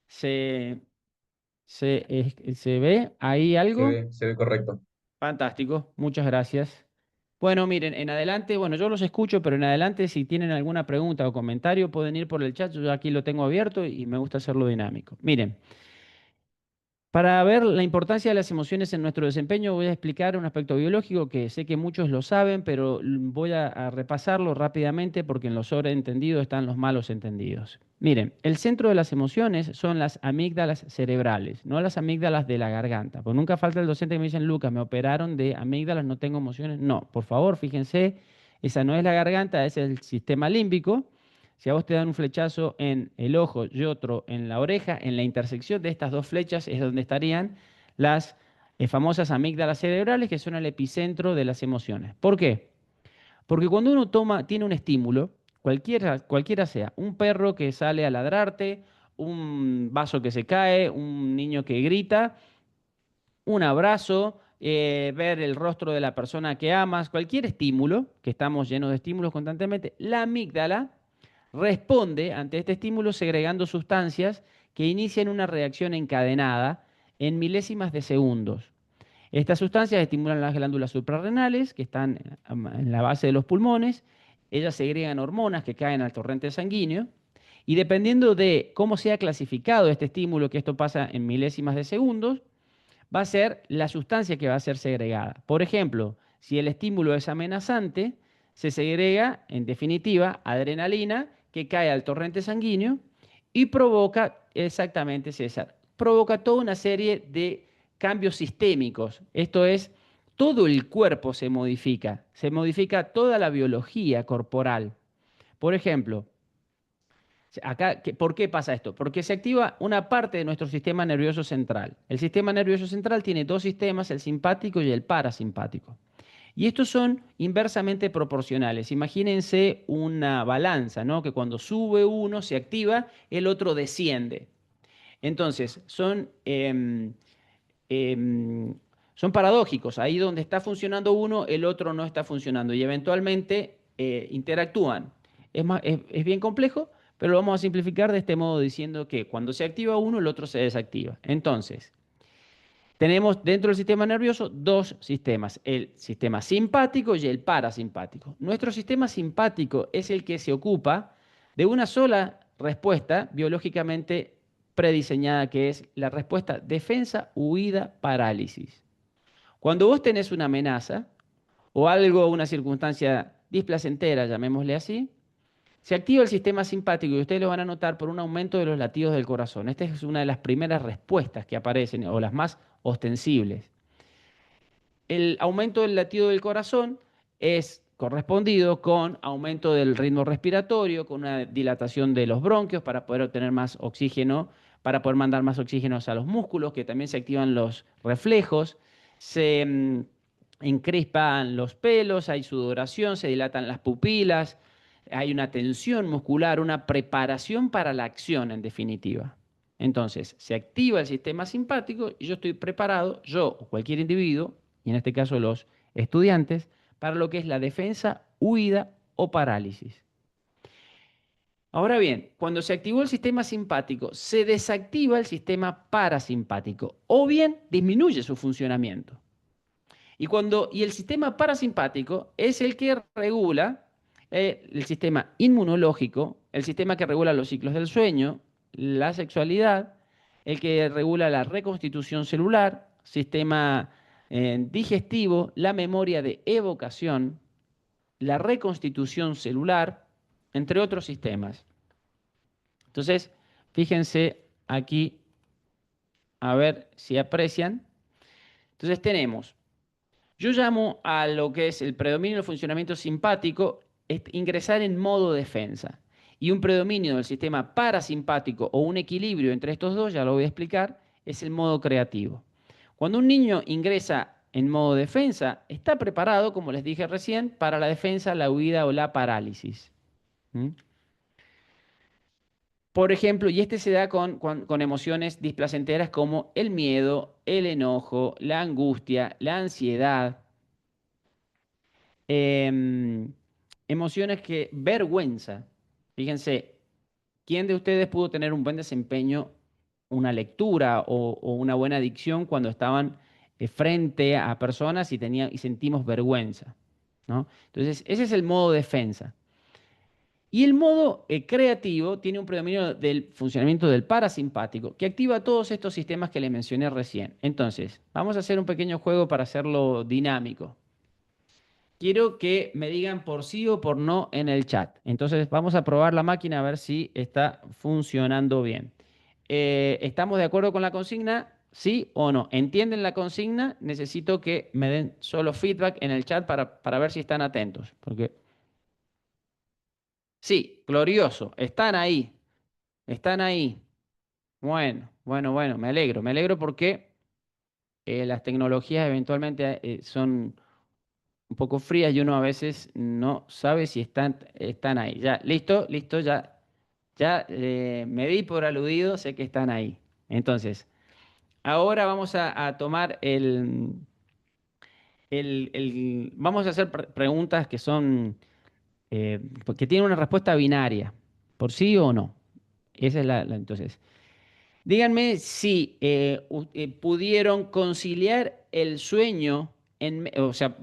¿se ve ahí algo? Se ve correcto. Fantástico, muchas gracias. Bueno, miren, en adelante, bueno, yo los escucho, pero en adelante si tienen alguna pregunta o comentario pueden ir por el chat, yo aquí lo tengo abierto y me gusta hacerlo dinámico. Miren, para ver la importancia de las emociones en nuestro desempeño voy a explicar un aspecto biológico que sé que muchos lo saben, pero voy a repasarlo rápidamente porque en los sobreentendidos están los malos entendidos. Miren, el centro de las emociones son las amígdalas cerebrales, no las amígdalas de la garganta. Pues nunca falta el docente que me dice, Lucas, me operaron de amígdalas, no tengo emociones. No, por favor, fíjense, esa no es la garganta, es el sistema límbico. Si a vos te dan un flechazo en el ojo y otro en la oreja, en la intersección de estas dos flechas es donde estarían las famosas amígdalas cerebrales, que son el epicentro de las emociones. ¿Por qué? Porque cuando uno tiene un estímulo, cualquiera sea, un perro que sale a ladrarte, un vaso que se cae, un niño que grita, un abrazo, ver el rostro de la persona que amas, cualquier estímulo, que estamos llenos de estímulos constantemente, la amígdala responde ante este estímulo segregando sustancias que inician una reacción encadenada en milésimas de segundos. Estas sustancias estimulan las glándulas suprarrenales, que están en la base de los pulmones. Ellas segregan hormonas que caen al torrente sanguíneo. Y dependiendo de cómo sea clasificado este estímulo, que esto pasa en milésimas de segundos, va a ser la sustancia que va a ser segregada. Por ejemplo, si el estímulo es amenazante, se segrega, en definitiva, adrenalina que cae al torrente sanguíneo y provoca, exactamente César, provoca toda una serie de cambios sistémicos. Esto es, todo el cuerpo se modifica toda la biología corporal. Por ejemplo, acá, ¿por qué pasa esto? Porque se activa una parte de nuestro sistema nervioso central. El sistema nervioso central tiene dos sistemas, el simpático y el parasimpático. Y estos son inversamente proporcionales. Imagínense una balanza, ¿no? Que cuando sube uno se activa, el otro desciende. Entonces, son paradójicos. Ahí donde está funcionando uno, el otro no está funcionando y eventualmente interactúan. Es bien complejo, pero lo vamos a simplificar de este modo diciendo que cuando se activa uno, el otro se desactiva. Entonces, tenemos dentro del sistema nervioso dos sistemas, el sistema simpático y el parasimpático. Nuestro sistema simpático es el que se ocupa de una sola respuesta biológicamente prediseñada, que es la respuesta defensa, huida, parálisis. Cuando vos tenés una amenaza o algo, una circunstancia displacentera, llamémosle así, se activa el sistema simpático y ustedes lo van a notar por un aumento de los latidos del corazón. Esta es una de las primeras respuestas que aparecen o las más ostensibles. El aumento del latido del corazón es correspondido con aumento del ritmo respiratorio, con una dilatación de los bronquios para poder obtener más oxígeno, para poder mandar más oxígeno a los músculos, que también se activan los reflejos, se encrespan los pelos, hay sudoración, se dilatan las pupilas, hay una tensión muscular, una preparación para la acción en definitiva. Entonces, se activa el sistema simpático y yo estoy preparado, yo o cualquier individuo, y en este caso los estudiantes, para lo que es la defensa, huida o parálisis. Ahora bien, cuando se activó el sistema simpático, se desactiva el sistema parasimpático o bien disminuye su funcionamiento. Y el sistema parasimpático es el que regula el sistema inmunológico, el sistema que regula los ciclos del sueño, la sexualidad, el que regula la reconstitución celular, sistema digestivo, la memoria de evocación, la reconstitución celular, entre otros sistemas. Entonces, fíjense aquí, a ver si aprecian. Entonces tenemos Yo llamo a lo que es el predominio del funcionamiento simpático ingresar en modo defensa. Y un predominio del sistema parasimpático o un equilibrio entre estos dos, ya lo voy a explicar, es el modo creativo. Cuando un niño ingresa en modo defensa, está preparado, como les dije recién, para la defensa, la huida o la parálisis. ¿Mm? Por ejemplo, y este se da con emociones displacenteras como el miedo, el enojo, la angustia, la ansiedad. Emociones que, vergüenza. Fíjense, ¿quién de ustedes pudo tener un buen desempeño, una lectura o una buena dicción cuando estaban frente a personas y sentimos vergüenza? ¿No? Entonces, ese es el modo defensa. Y el modo creativo tiene un predominio del funcionamiento del parasimpático, que activa todos estos sistemas que les mencioné recién. Entonces, vamos a hacer un pequeño juego para hacerlo dinámico. Quiero que me digan por sí o por no en el chat. Entonces, vamos a probar la máquina a ver si está funcionando bien. ¿Estamos de acuerdo con la consigna? ¿Sí o no? ¿Entienden la consigna? Necesito que me den solo feedback en el chat para ver si están atentos. Porque sí, glorioso. Están ahí. Están ahí. Bueno, bueno, bueno. Me alegro porque las tecnologías eventualmente son un poco frías y uno a veces no sabe si están ahí. Ya, listo, listo, ya me di por aludido, sé que están ahí. Entonces, ahora vamos a tomar vamos a hacer preguntas que son, que tienen una respuesta binaria, por sí o no. Esa es entonces. Díganme si pudieron conciliar el sueño, o sea,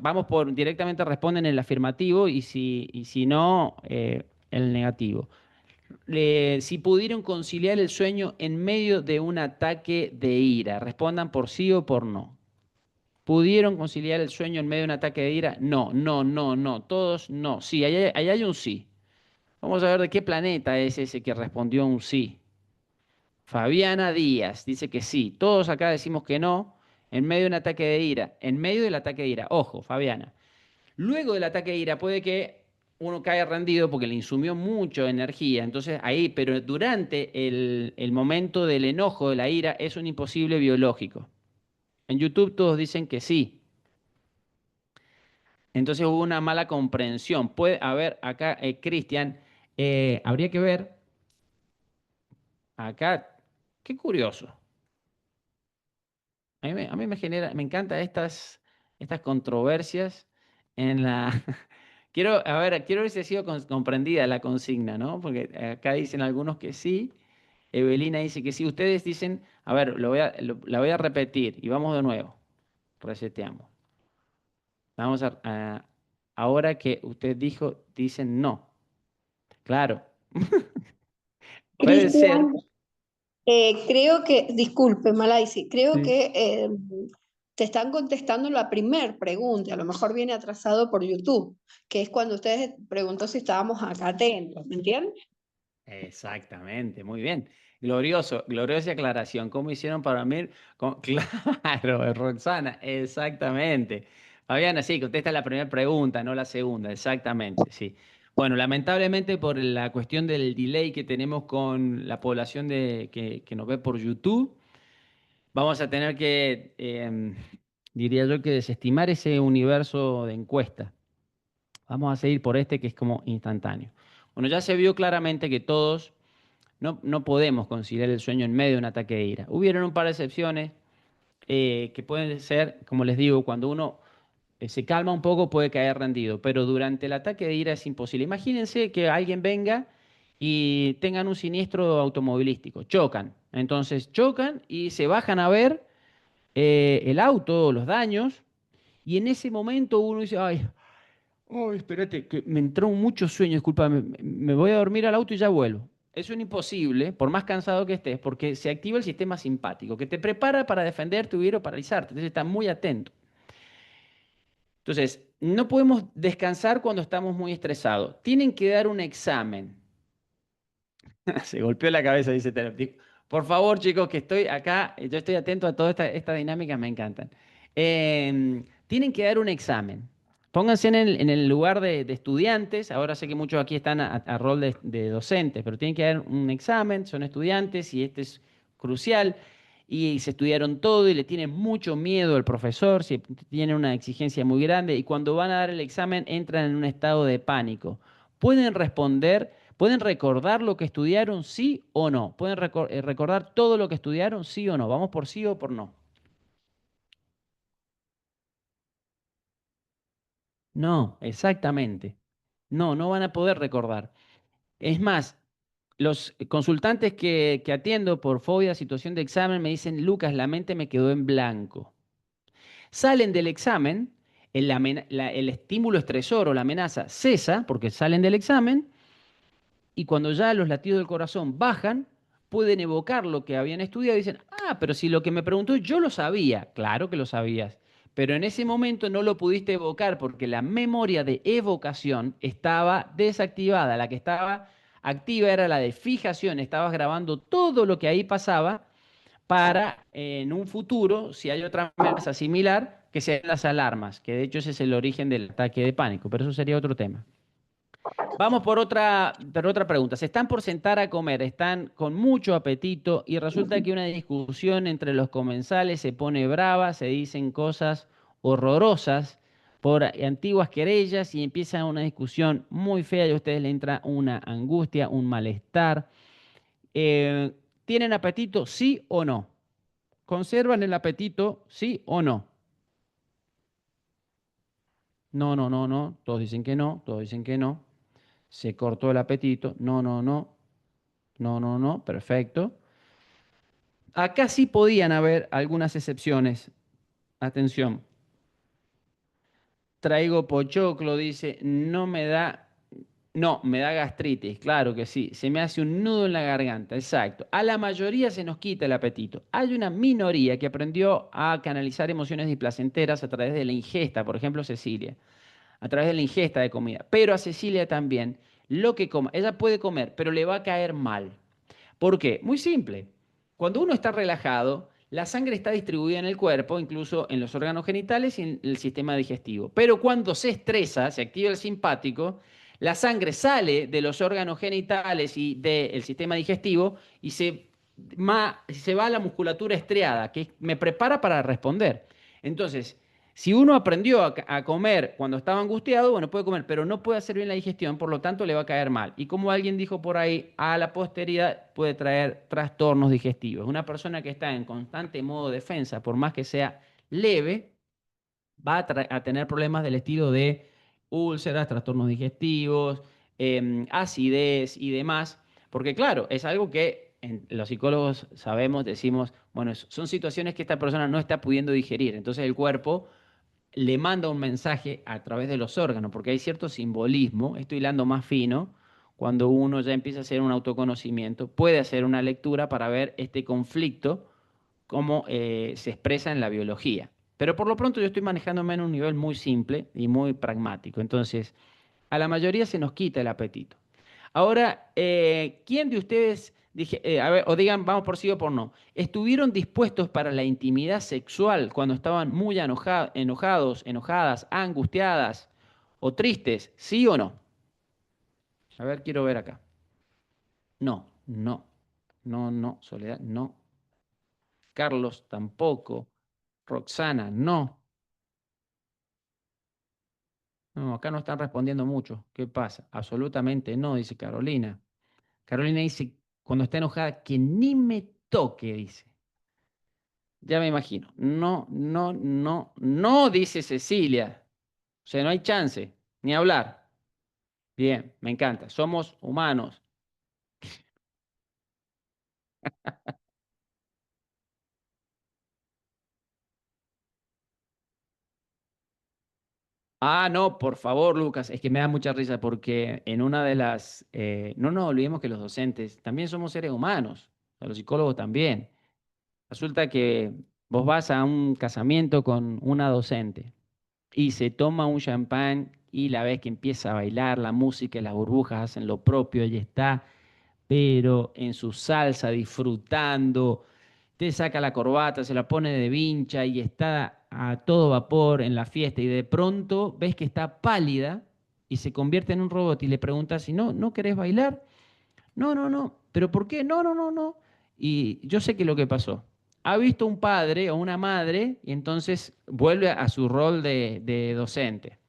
directamente responden el afirmativo y si no, el negativo. Si pudieron conciliar el sueño en medio de un ataque de ira, respondan por sí o por no. ¿Pudieron conciliar el sueño en medio de un ataque de ira? No, no, no, no, todos no. Sí, ahí hay un sí. Vamos a ver de qué planeta es ese que respondió un sí. Fabiana Díaz dice que sí. Todos acá decimos que no. En medio de un ataque de ira. En medio del ataque de ira. Ojo, Fabiana. Luego del ataque de ira puede que uno caiga rendido porque le insumió mucho energía. Entonces ahí, pero durante el momento del enojo, de la ira, es un imposible biológico. En YouTube todos dicen que sí. Entonces hubo una mala comprensión. Puede haber acá, Cristian, habría que ver acá. Qué curioso. A mí me encantan estas controversias en la. Quiero ver si ha sido comprendida la consigna, ¿no? Porque acá dicen algunos que sí, Evelina dice que sí, ustedes dicen, a ver, la voy a repetir y vamos de nuevo, reseteamos. Ahora que usted dijo, dicen no. Claro, puede ser. Cristian, creo que, disculpe, Malaisi, creo Sí. que te están contestando la primer pregunta, a lo mejor viene atrasado por YouTube, que es cuando ustedes preguntó si estábamos acá atentos, ¿me entienden? Exactamente, muy bien. Gloriosa aclaración. ¿Cómo hicieron para mí? Claro, Roxana, exactamente. Fabiana, sí, contesta la primera pregunta, no la segunda, exactamente, sí. Bueno, lamentablemente por la cuestión del delay que tenemos con la población que nos ve por YouTube, vamos a tener que, diría yo, que desestimar ese universo de encuesta. Vamos a seguir por este que es como instantáneo. Bueno, ya se vio claramente que todos no podemos conciliar el sueño en medio de un ataque de ira. Hubieron un par de excepciones que pueden ser, como les digo, cuando uno se calma un poco puede caer rendido, pero durante el ataque de ira es imposible. Imagínense que alguien venga y tengan un siniestro automovilístico, chocan. Entonces chocan y se bajan a ver el auto, los daños, y en ese momento uno dice, ay, oh, espérate, que me entró mucho sueño, discúlpame, me voy a dormir al auto y ya vuelvo. Eso es imposible, por más cansado que estés, porque se activa el sistema simpático, que te prepara para defenderte, huir o paralizarte. Entonces, está muy atento. Entonces, no podemos descansar cuando estamos muy estresados. Tienen que dar un examen. Se golpeó la cabeza, dice Terapeuta. Por favor, chicos, que estoy acá, yo estoy atento a toda esta dinámica, me encantan. tienen que dar un examen. Pónganse en el lugar de estudiantes. Ahora sé que muchos aquí están a rol de docentes, pero tienen que dar un examen, son estudiantes y este es crucial. Y se estudiaron todo y le tienen mucho miedo al profesor, si tienen una exigencia muy grande y cuando van a dar el examen entran en un estado de pánico. ¿Pueden responder? ¿Pueden recordar lo que estudiaron, sí o no? ¿Pueden recordar todo lo que estudiaron, sí o no? ¿Vamos por sí o por no? No, exactamente. No, no van a poder recordar. Es más, los consultantes que atiendo por fobia, situación de examen, me dicen, Lucas, la mente me quedó en blanco. Salen del examen, el estímulo estresor o la amenaza cesa porque salen del examen y cuando ya los latidos del corazón bajan, pueden evocar lo que habían estudiado y dicen, ah, pero si lo que me preguntó yo lo sabía, claro que lo sabías, pero en ese momento no lo pudiste evocar porque la memoria de evocación estaba desactivada, la que estaba activa era la de fijación, estabas grabando todo lo que ahí pasaba para en un futuro, si hay otra amenaza similar, que sean las alarmas, que de hecho ese es el origen del ataque de pánico, pero eso sería otro tema. Vamos por otra pregunta. Se están por sentar a comer, están con mucho apetito y resulta que una discusión entre los comensales se pone brava, se dicen cosas horrorosas por antiguas querellas y empieza una discusión muy fea y a ustedes les entra una angustia, un malestar. Eh, ¿Tienen apetito, sí o no? ¿Conservan el apetito, sí o no? No, no, no, no. Todos dicen que no, todos dicen que no. Se cortó el apetito. No, no, no. No, no, no. Perfecto. Acá sí podían haber algunas excepciones. Atención. Traigo pochoclo, dice, no me da. No, me da gastritis, claro que sí. Se me hace un nudo en la garganta, exacto. A la mayoría se nos quita el apetito. Hay una minoría que aprendió a canalizar emociones displacenteras a través de la ingesta, por ejemplo, Cecilia, a través de la ingesta de comida. Pero a Cecilia también, lo que coma, ella puede comer, pero le va a caer mal. ¿Por qué? Muy simple. Cuando uno está relajado, la sangre está distribuida en el cuerpo, incluso en los órganos genitales y en el sistema digestivo. Pero cuando se estresa, se activa el simpático, la sangre sale de los órganos genitales y del sistema digestivo y se va a la musculatura estriada, que me prepara para responder. Entonces, si uno aprendió a comer cuando estaba angustiado, bueno, puede comer, pero no puede hacer bien la digestión, por lo tanto le va a caer mal. Y como alguien dijo por ahí, a la posteridad puede traer trastornos digestivos. Una persona que está en constante modo defensa, por más que sea leve, va a tener problemas del estilo de úlceras, trastornos digestivos, acidez y demás. Porque claro, es algo que los psicólogos sabemos, decimos, bueno, son situaciones que esta persona no está pudiendo digerir. Entonces el cuerpo le manda un mensaje a través de los órganos, porque hay cierto simbolismo, estoy hilando más fino, cuando uno ya empieza a hacer un autoconocimiento, puede hacer una lectura para ver este conflicto, cómo se expresa en la biología. Pero por lo pronto yo estoy manejándome en un nivel muy simple y muy pragmático. Entonces, a la mayoría se nos quita el apetito. Ahora, ¿quién de ustedes, a ver, o digan, vamos por sí o por no, estuvieron dispuestos para la intimidad sexual cuando estaban muy enojados, enojadas, angustiadas o tristes? ¿Sí o no? A ver, quiero ver acá. No, no, no, no, Soledad, no. Carlos tampoco. Roxana, no. No, acá no están respondiendo mucho. ¿Qué pasa? Absolutamente no, dice Carolina. Carolina dice, cuando está enojada, que ni me toque, dice. Ya me imagino. No, no, no, no, dice Cecilia. O sea, no hay chance, ni hablar. Bien, me encanta. Somos humanos. Ah, no, por favor, Lucas, es que me da mucha risa porque en una de las, no nos olvidemos que los docentes también somos seres humanos, los psicólogos también. Resulta que vos vas a un casamiento con una docente y se toma un champán y la ves que empieza a bailar, la música y las burbujas hacen lo propio, ella está, pero en su salsa, disfrutando. Usted saca la corbata, se la pone de vincha y está a todo vapor en la fiesta y de pronto ves que está pálida y se convierte en un robot y le preguntas si no querés bailar. No, no, no. ¿Pero por qué? No, no, no, no. Y yo sé que lo que pasó. Ha visto un padre o una madre y entonces vuelve a su rol de docente.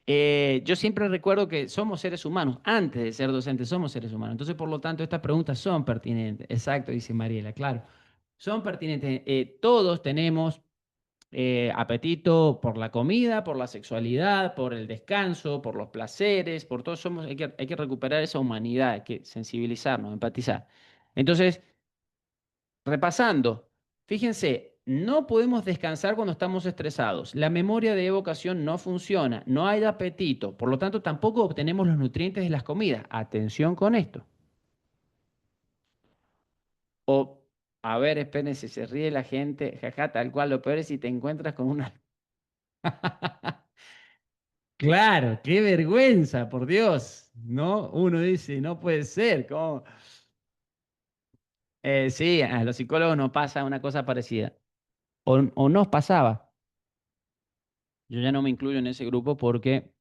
Yo siempre recuerdo que somos seres humanos. Antes de ser docentes somos seres humanos. Entonces, por lo tanto, estas preguntas son pertinentes. Exacto, dice Mariela, claro. Son pertinentes. Todos tenemos apetito por la comida, por la sexualidad, por el descanso, por los placeres, por todo somos, hay que recuperar esa humanidad, hay que sensibilizarnos, empatizar. Entonces, repasando, fíjense, no podemos descansar cuando estamos estresados. La memoria de evocación no funciona, no hay apetito, por lo tanto tampoco obtenemos los nutrientes de las comidas. Atención con esto. O, a ver, espérense, se ríe la gente, jaja, tal cual, lo peor es si te encuentras con una... Claro, qué vergüenza, por Dios, ¿no? Uno dice, no puede ser, ¿cómo? Sí, a los psicólogos nos pasa una cosa parecida, o nos pasaba. Yo ya no me incluyo en ese grupo porque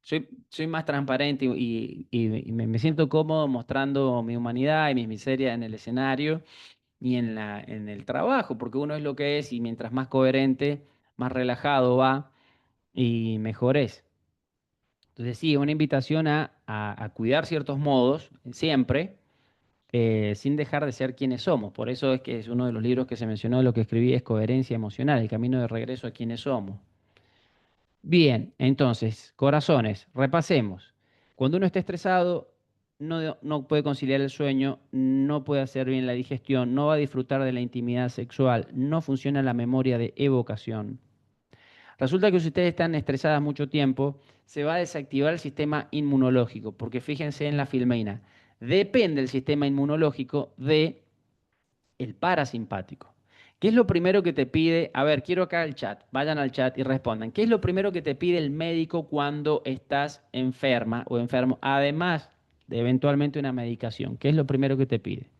soy más transparente y me siento cómodo mostrando mi humanidad y mis miserias en el escenario y en el trabajo, porque uno es lo que es y mientras más coherente, más relajado va y mejor es. Entonces sí, una invitación a cuidar ciertos modos siempre, sin dejar de ser quienes somos. Por eso es que es uno de los libros que se mencionó, lo que escribí es Coherencia Emocional, el camino de regreso a quienes somos. Bien, entonces, corazones, repasemos. Cuando uno está estresado, no puede conciliar el sueño, no puede hacer bien la digestión, no va a disfrutar de la intimidad sexual, no funciona la memoria de evocación. Resulta que si ustedes están estresadas mucho tiempo, se va a desactivar el sistema inmunológico, porque fíjense en la filmeina. Depende el sistema inmunológico de el parasimpático. ¿Qué es lo primero que te pide? A ver, quiero acá el chat. Vayan al chat y respondan. ¿Qué es lo primero que te pide el médico cuando estás enferma o enfermo? Además de eventualmente una medicación. ¿Qué es lo primero que te pide?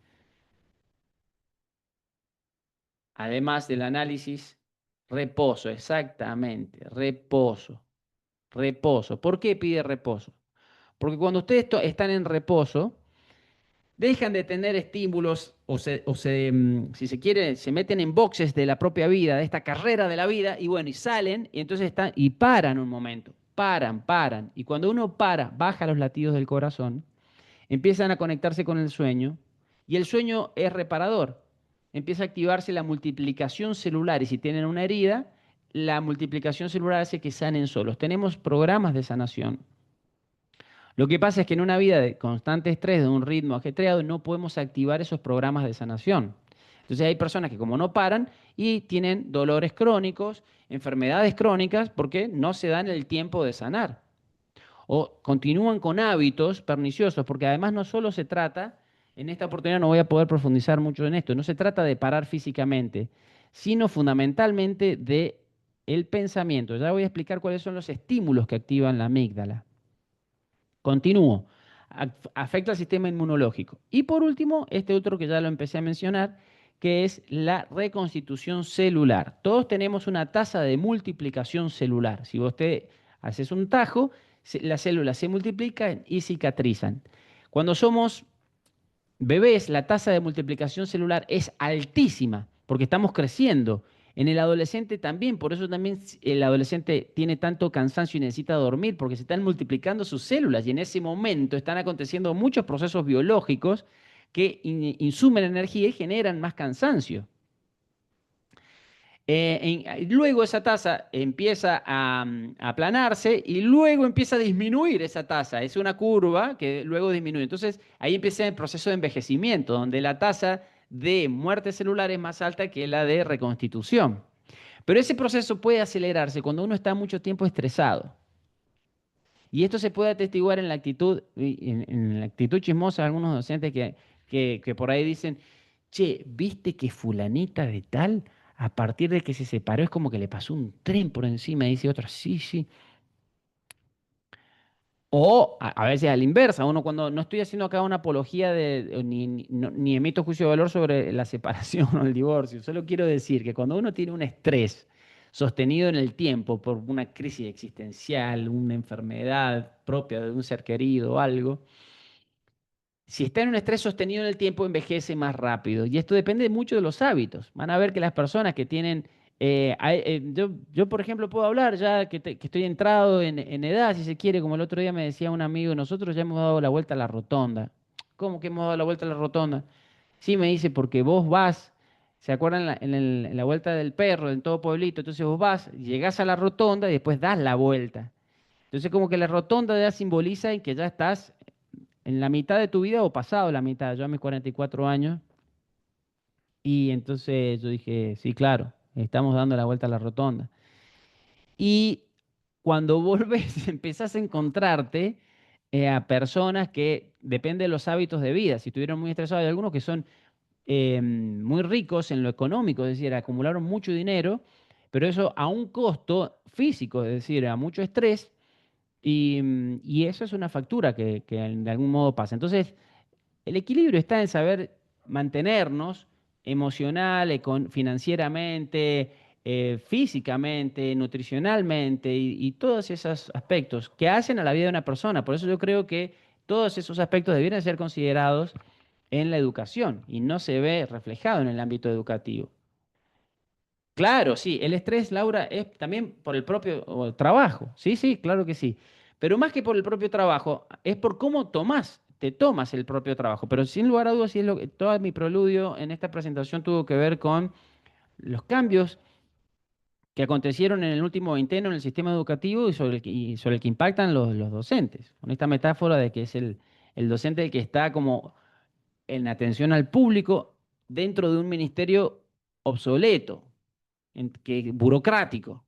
Además del análisis, reposo, exactamente, reposo. Reposo. ¿Por qué pide reposo? Porque cuando ustedes están en reposo, dejan de tener estímulos si se quiere, se meten en boxes de la propia vida, de esta carrera de la vida, y bueno, y salen, y entonces están, y paran un momento, paran. Y cuando uno para, baja los latidos del corazón, empiezan a conectarse con el sueño, y el sueño es reparador. Empieza a activarse la multiplicación celular, y si tienen una herida, la multiplicación celular hace que sanen solos. Tenemos programas de sanación. Lo que pasa es que en una vida de constante estrés, de un ritmo ajetreado, no podemos activar esos programas de sanación. Entonces hay personas que como no paran y tienen dolores crónicos, enfermedades crónicas, porque no se dan el tiempo de sanar. O continúan con hábitos perniciosos, porque además no solo se trata, en esta oportunidad no voy a poder profundizar mucho en esto, no se trata de parar físicamente, sino fundamentalmente de el pensamiento. Ya voy a explicar cuáles son los estímulos que activan la amígdala. Continúo. Afecta al sistema inmunológico. Y por último, este otro que ya lo empecé a mencionar, que es la reconstitución celular. Todos tenemos una tasa de multiplicación celular. Si vos te haces un tajo, las células se multiplican y cicatrizan. Cuando somos bebés, la tasa de multiplicación celular es altísima, porque estamos creciendo. En el adolescente también, por eso también el adolescente tiene tanto cansancio y necesita dormir, porque se están multiplicando sus células y en ese momento están aconteciendo muchos procesos biológicos que insumen energía y generan más cansancio. Luego esa tasa empieza a aplanarse y luego empieza a disminuir esa tasa. Es una curva que luego disminuye. Entonces ahí empieza el proceso de envejecimiento, donde la tasa de muerte celular es más alta que la de reconstitución. Pero ese proceso puede acelerarse cuando uno está mucho tiempo estresado. Y esto se puede atestiguar en la actitud, en la actitud chismosa de algunos docentes que por ahí dicen, che, ¿viste que fulanita de tal, a partir de que se separó, es como que le pasó un tren por encima? Y dice otro, sí, sí. O a veces a la inversa, uno cuando no estoy haciendo acá una apología ni emito juicio de valor sobre la separación o el divorcio, solo quiero decir que cuando uno tiene un estrés sostenido en el tiempo por una crisis existencial, una enfermedad propia de un ser querido o algo, si está en un estrés sostenido en el tiempo, envejece más rápido. Y esto depende mucho de los hábitos. Van a ver que las personas que tienen... yo, por ejemplo, puedo hablar ya que estoy entrado en edad, si se quiere, como el otro día me decía un amigo, nosotros ya hemos dado la vuelta a la rotonda. ¿Cómo que hemos dado la vuelta a la rotonda? Sí, me dice, porque vos vas, ¿se acuerdan en la vuelta del perro, en todo pueblito? Entonces vos vas, llegás a la rotonda y después das la vuelta. Entonces como que la rotonda ya simboliza en que ya estás en la mitad de tu vida o pasado la mitad, yo a mis 44 años, y entonces yo dije, sí, claro, estamos dando la vuelta a la rotonda. Y cuando volvés, empezás a encontrarte a personas que, depende de los hábitos de vida, si estuvieron muy estresados, hay algunos que son muy ricos en lo económico, es decir, acumularon mucho dinero, pero eso a un costo físico, es decir, a mucho estrés, y eso es una factura que de algún modo pasa. Entonces, el equilibrio está en saber mantenernos emocional, financieramente, físicamente, nutricionalmente y todos esos aspectos que hacen a la vida de una persona. Por eso yo creo que todos esos aspectos debieran ser considerados en la educación y no se ve reflejado en el ámbito educativo. Claro, sí, el estrés, Laura, es también por el propio trabajo. Sí, sí, claro que sí. Pero más que por el propio trabajo, es por cómo te tomas el propio trabajo. Pero sin lugar a dudas, sí es todo mi preludio en esta presentación tuvo que ver con los cambios que acontecieron en el último veinteno en el sistema educativo y sobre el que impactan los docentes. Con esta metáfora de que es el docente el que está como en atención al público dentro de un ministerio obsoleto, burocrático,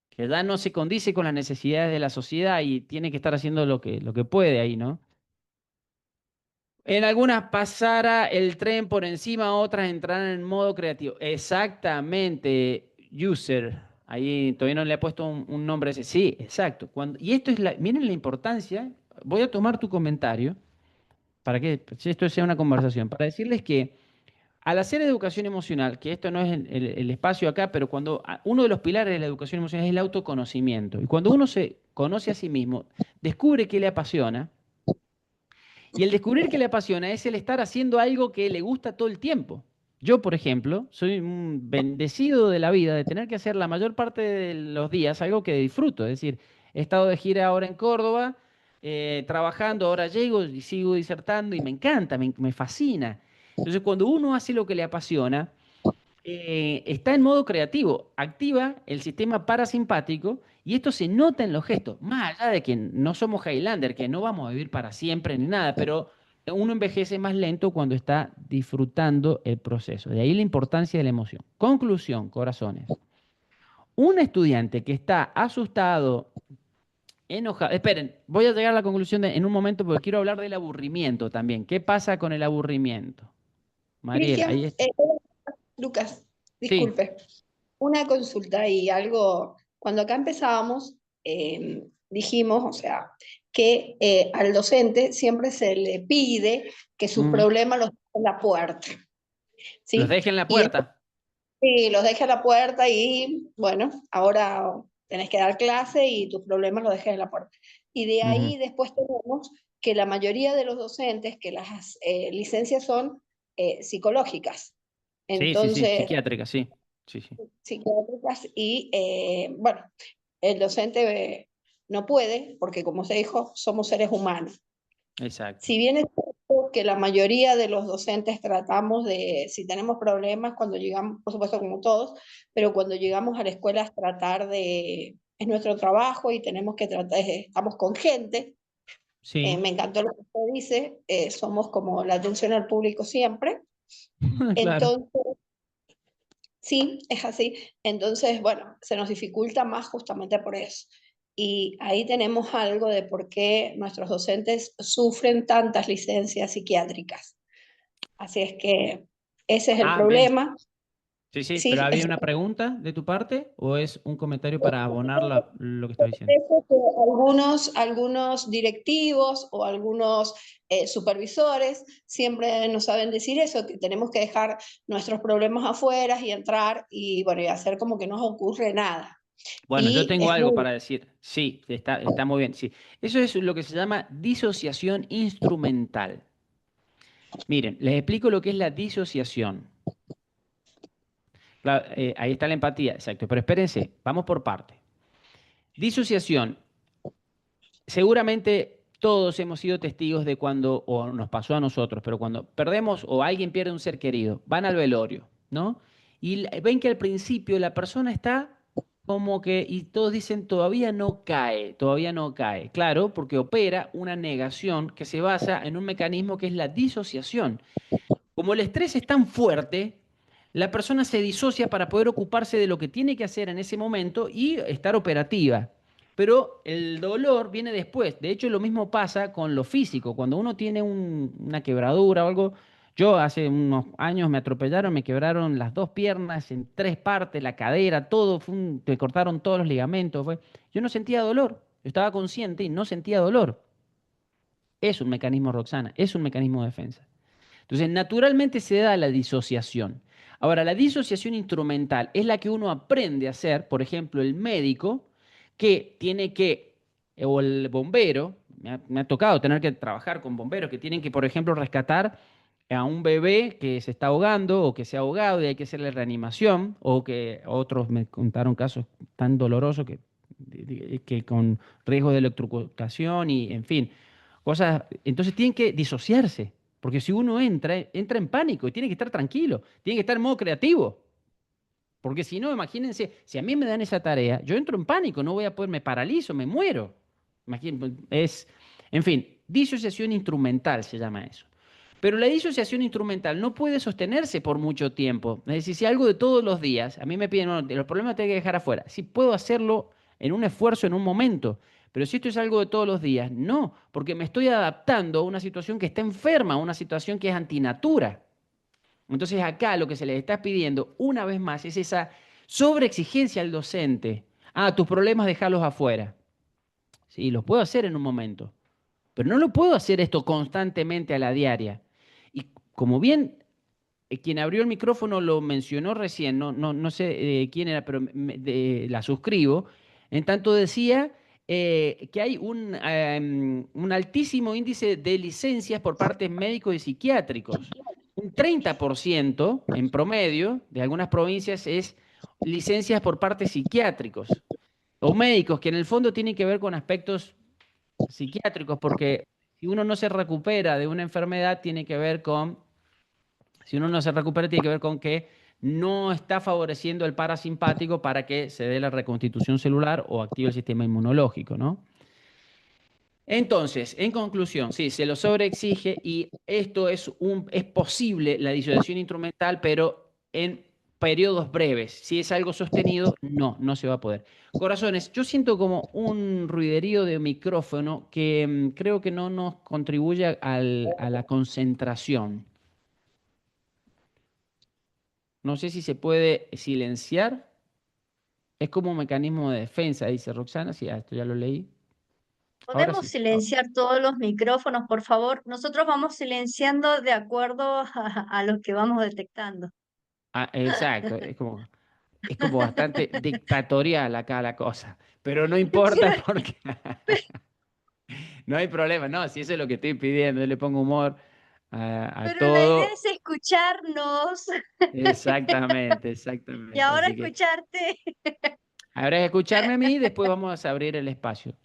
que ya no se condice con las necesidades de la sociedad y tiene que estar haciendo lo que puede ahí, ¿no? En algunas pasara el tren por encima, otras entrarán en modo creativo. Exactamente, user. Ahí todavía no le he puesto un nombre ese. Sí, exacto. Y esto miren la importancia. Voy a tomar tu comentario para que si esto sea una conversación, para decirles que al hacer educación emocional, que esto no es el espacio acá, pero cuando uno de los pilares de la educación emocional es el autoconocimiento. Y cuando uno se conoce a sí mismo, descubre qué le apasiona. Y el descubrir qué le apasiona es el estar haciendo algo que le gusta todo el tiempo. Yo, por ejemplo, soy un bendecido de la vida de tener que hacer la mayor parte de los días algo que disfruto. Es decir, he estado de gira ahora en Córdoba, trabajando, ahora llego y sigo disertando y me encanta, me fascina. Entonces, cuando uno hace lo que le apasiona, está en modo creativo, activa el sistema parasimpático y esto se nota en los gestos, más allá de que no somos Highlander, que no vamos a vivir para siempre ni nada, pero uno envejece más lento cuando está disfrutando el proceso. De ahí la importancia de la emoción. Conclusión, corazones. Un estudiante que está asustado, enojado, esperen, voy a llegar a la conclusión en un momento porque quiero hablar del aburrimiento también. ¿Qué pasa con el aburrimiento? Mariel, Cristian, ahí está. Lucas, Sí. disculpe, una consulta y algo. Cuando acá empezábamos, dijimos, o sea, que al docente siempre se le pide que sus Mm. problemas los deje en la puerta, Los ¿sí? deje en la Y puerta. sí, los deje en la puerta y, bueno, ahora tenés que dar clase y tus problemas los dejes en la puerta. Y de ahí después tenemos que la mayoría de los docentes, que las licencias son psicológicas. Sí, sí, sí, Entonces, psiquiátrica, sí. Sí, sí. psiquiátricas y, bueno, el docente no puede, porque como se dijo, somos seres humanos. Exacto. Si bien es cierto que la mayoría de los docentes tratamos de, si tenemos problemas cuando llegamos, por supuesto como todos, pero cuando llegamos a la escuela es tratar de, es nuestro trabajo y tenemos que tratar, estamos con gente. Sí. Me encantó lo que usted dice, somos como la atención al público siempre. Claro. Entonces, sí, es así. Entonces, bueno, se nos dificulta más justamente por eso. Y ahí tenemos algo de por qué nuestros docentes sufren tantas licencias psiquiátricas. Así es que ese es el Ah, bien. problema. Sí, sí, Sí, pero ¿había una pregunta de tu parte o es un comentario para abonar lo que estoy diciendo? eso que algunos directivos o algunos supervisores siempre nos saben decir eso, que tenemos que dejar nuestros problemas afuera y entrar y, bueno, y hacer como que no nos ocurre nada. Bueno, yo Y tengo es algo muy... para decir. Sí, está muy bien. Sí. Eso es lo que se llama disociación instrumental. Miren, les explico lo que es la disociación. Claro, ahí está la empatía, exacto. Pero espérense, vamos por parte. Disociación. Seguramente todos hemos sido testigos de cuando, o nos pasó a nosotros, pero cuando perdemos o alguien pierde un ser querido, van al velorio, ¿no? Y ven que al principio la persona está como que, y todos dicen, todavía no cae, todavía no cae. Claro, porque opera una negación que se basa en un mecanismo que es la disociación. Como el estrés es tan fuerte, la persona se disocia para poder ocuparse de lo que tiene que hacer en ese momento y estar operativa. Pero el dolor viene después. De hecho, lo mismo pasa con lo físico. Cuando uno tiene una quebradura o algo, yo hace unos años me atropellaron, me quebraron las dos piernas en tres partes, la cadera, todo, me cortaron todos los ligamentos. Yo no sentía dolor. Yo estaba consciente y no sentía dolor. Es un mecanismo, Roxana, es un mecanismo de defensa. Entonces, naturalmente se da la disociación. Ahora, la disociación instrumental es la que uno aprende a hacer, por ejemplo, el médico que tiene que, o el bombero, me ha tocado tener que trabajar con bomberos que tienen que, por ejemplo, rescatar a un bebé que se está ahogando o que se ha ahogado y hay que hacerle reanimación, o que otros me contaron casos tan dolorosos que con riesgo de electrocutación y, en fin, cosas. Entonces tienen que disociarse. Porque si uno entra en pánico y tiene que estar tranquilo, tiene que estar en modo creativo. Porque si no, imagínense, si a mí me dan esa tarea, yo entro en pánico, no voy a poder, me paralizo, me muero. En fin, disociación instrumental se llama eso. Pero la disociación instrumental no puede sostenerse por mucho tiempo. Es decir, si algo de todos los días, a mí me piden, no, los problemas tengo que dejar afuera. Si puedo hacerlo en un esfuerzo, en un momento, pero si esto es algo de todos los días, no, porque me estoy adaptando a una situación que está enferma, a una situación que es antinatura. Entonces acá lo que se les está pidiendo una vez más es esa sobreexigencia al docente. Ah, tus problemas déjalos afuera. Sí, los puedo hacer en un momento, pero no lo puedo hacer esto constantemente a la diaria. Y como bien quien abrió el micrófono lo mencionó recién, no sé quién era, pero la suscribo, en tanto decía que hay un altísimo índice de licencias por parte de médicos y psiquiátricos. Un 30% en promedio de algunas provincias es licencias por parte de psiquiátricos o médicos, que en el fondo tienen que ver con aspectos psiquiátricos, porque si uno no se recupera de una enfermedad, tiene que ver con si uno no se recupera, tiene que ver con que no está favoreciendo el parasimpático para que se dé la reconstitución celular o active el sistema inmunológico, ¿no? Entonces, en conclusión, sí, se lo sobreexige y esto es posible, la disociación instrumental, pero en periodos breves. Si es algo sostenido, no se va a poder. Corazones, yo siento como un ruiderío de micrófono que creo que no nos contribuye a la concentración. No sé si se puede silenciar. Es como un mecanismo de defensa, dice Roxana. Sí, esto ya lo leí. Ahora ¿Podemos sí. silenciar todos los micrófonos, por favor? Nosotros vamos silenciando de acuerdo a lo que vamos detectando. Exacto. Es como bastante dictatorial acá la cosa. Pero no importa porque no hay problema. No, si eso es lo que estoy pidiendo, yo le pongo humor a Pero la idea todo. es escucharnos Exactamente, y exactamente. ahora Así que escucharte. habrá que escucharme a mí y después vamos a abrir el espacio.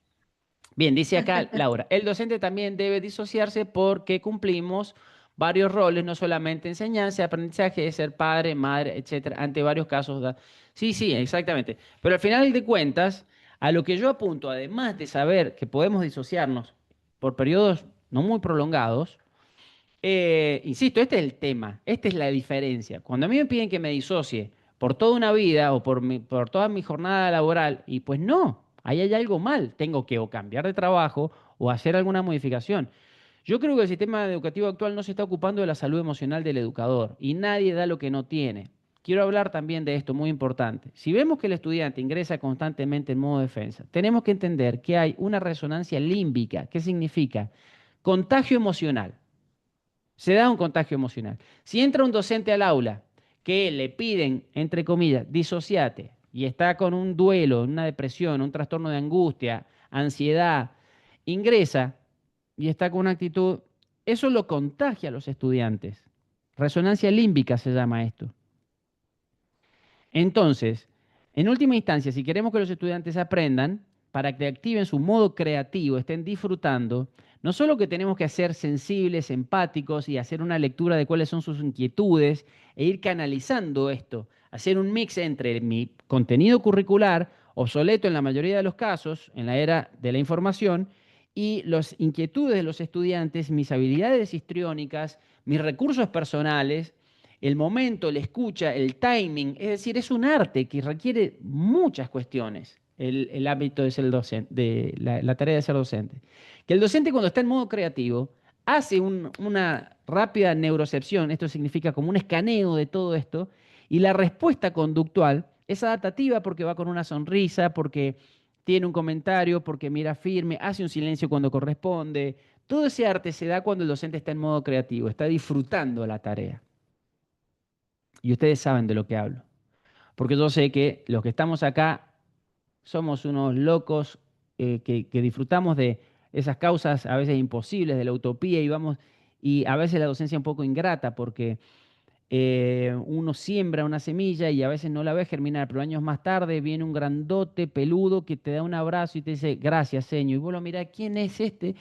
Bien, dice acá Laura, el docente también debe disociarse porque cumplimos varios roles, no solamente enseñanza, aprendizaje, de ser padre, madre, etcétera, ante varios casos. Sí, sí, exactamente. Pero al final de cuentas, a lo que yo apunto, además de saber que podemos disociarnos por periodos no muy prolongados, insisto, este es el tema, esta es la diferencia. Cuando a mí me piden que me disocie por toda una vida o por toda mi jornada laboral, y pues no, ahí hay algo mal. Tengo que o cambiar de trabajo o hacer alguna modificación. Yo creo que el sistema educativo actual no se está ocupando de la salud emocional del educador y nadie da lo que no tiene. quiero hablar también de esto, muy importante. Si vemos que el estudiante ingresa constantemente en modo defensa, tenemos que entender que hay una resonancia límbica. ¿Qué significa? Contagio emocional. Se da un contagio emocional. Si entra un docente al aula que le piden, entre comillas, disociate, y está con un duelo, una depresión, un trastorno de angustia, ansiedad, ingresa y está con una actitud, eso lo contagia a los estudiantes. Resonancia límbica se llama esto. Entonces, en última instancia, si queremos que los estudiantes aprendan, para que activen su modo creativo, estén disfrutando, no solo que tenemos que ser sensibles, empáticos y hacer una lectura de cuáles son sus inquietudes e ir canalizando esto, hacer un mix entre mi contenido curricular, obsoleto en la mayoría de los casos, en la era de la información, y las inquietudes de los estudiantes, mis habilidades histriónicas, mis recursos personales, el momento, la escucha, el timing, es decir, es un arte que requiere muchas cuestiones, el hábito de ser docente, de la tarea de ser docente. Que el docente cuando está en modo creativo hace una rápida neurocepción, esto significa como un escaneo de todo esto, y la respuesta conductual es adaptativa porque va con una sonrisa, porque tiene un comentario, porque mira firme, hace un silencio cuando corresponde. Todo ese arte se da cuando el docente está en modo creativo, está disfrutando la tarea. Y ustedes saben de lo que hablo. Porque yo sé que los que estamos acá somos unos locos que disfrutamos de esas causas a veces imposibles, de la utopía, y a veces la docencia es un poco ingrata porque uno siembra una semilla y a veces no la ve germinar, pero años más tarde viene un grandote peludo que te da un abrazo y te dice, gracias, señor. Y vos lo mirás, ¿quién es este?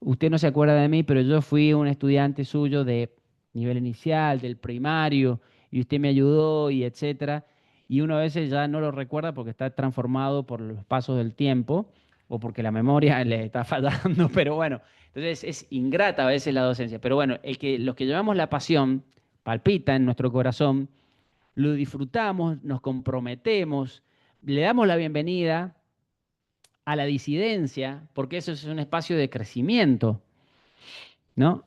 Usted no se acuerda de mí, pero yo fui un estudiante suyo de nivel inicial, del primario, y usted me ayudó y etcétera. Y uno a veces ya no lo recuerda porque está transformado por los pasos del tiempo o porque la memoria le está fallando, pero bueno, entonces es ingrata a veces la docencia. Pero bueno, los que llevamos la pasión palpita en nuestro corazón, lo disfrutamos, nos comprometemos, le damos la bienvenida a la disidencia, porque eso es un espacio de crecimiento, ¿no?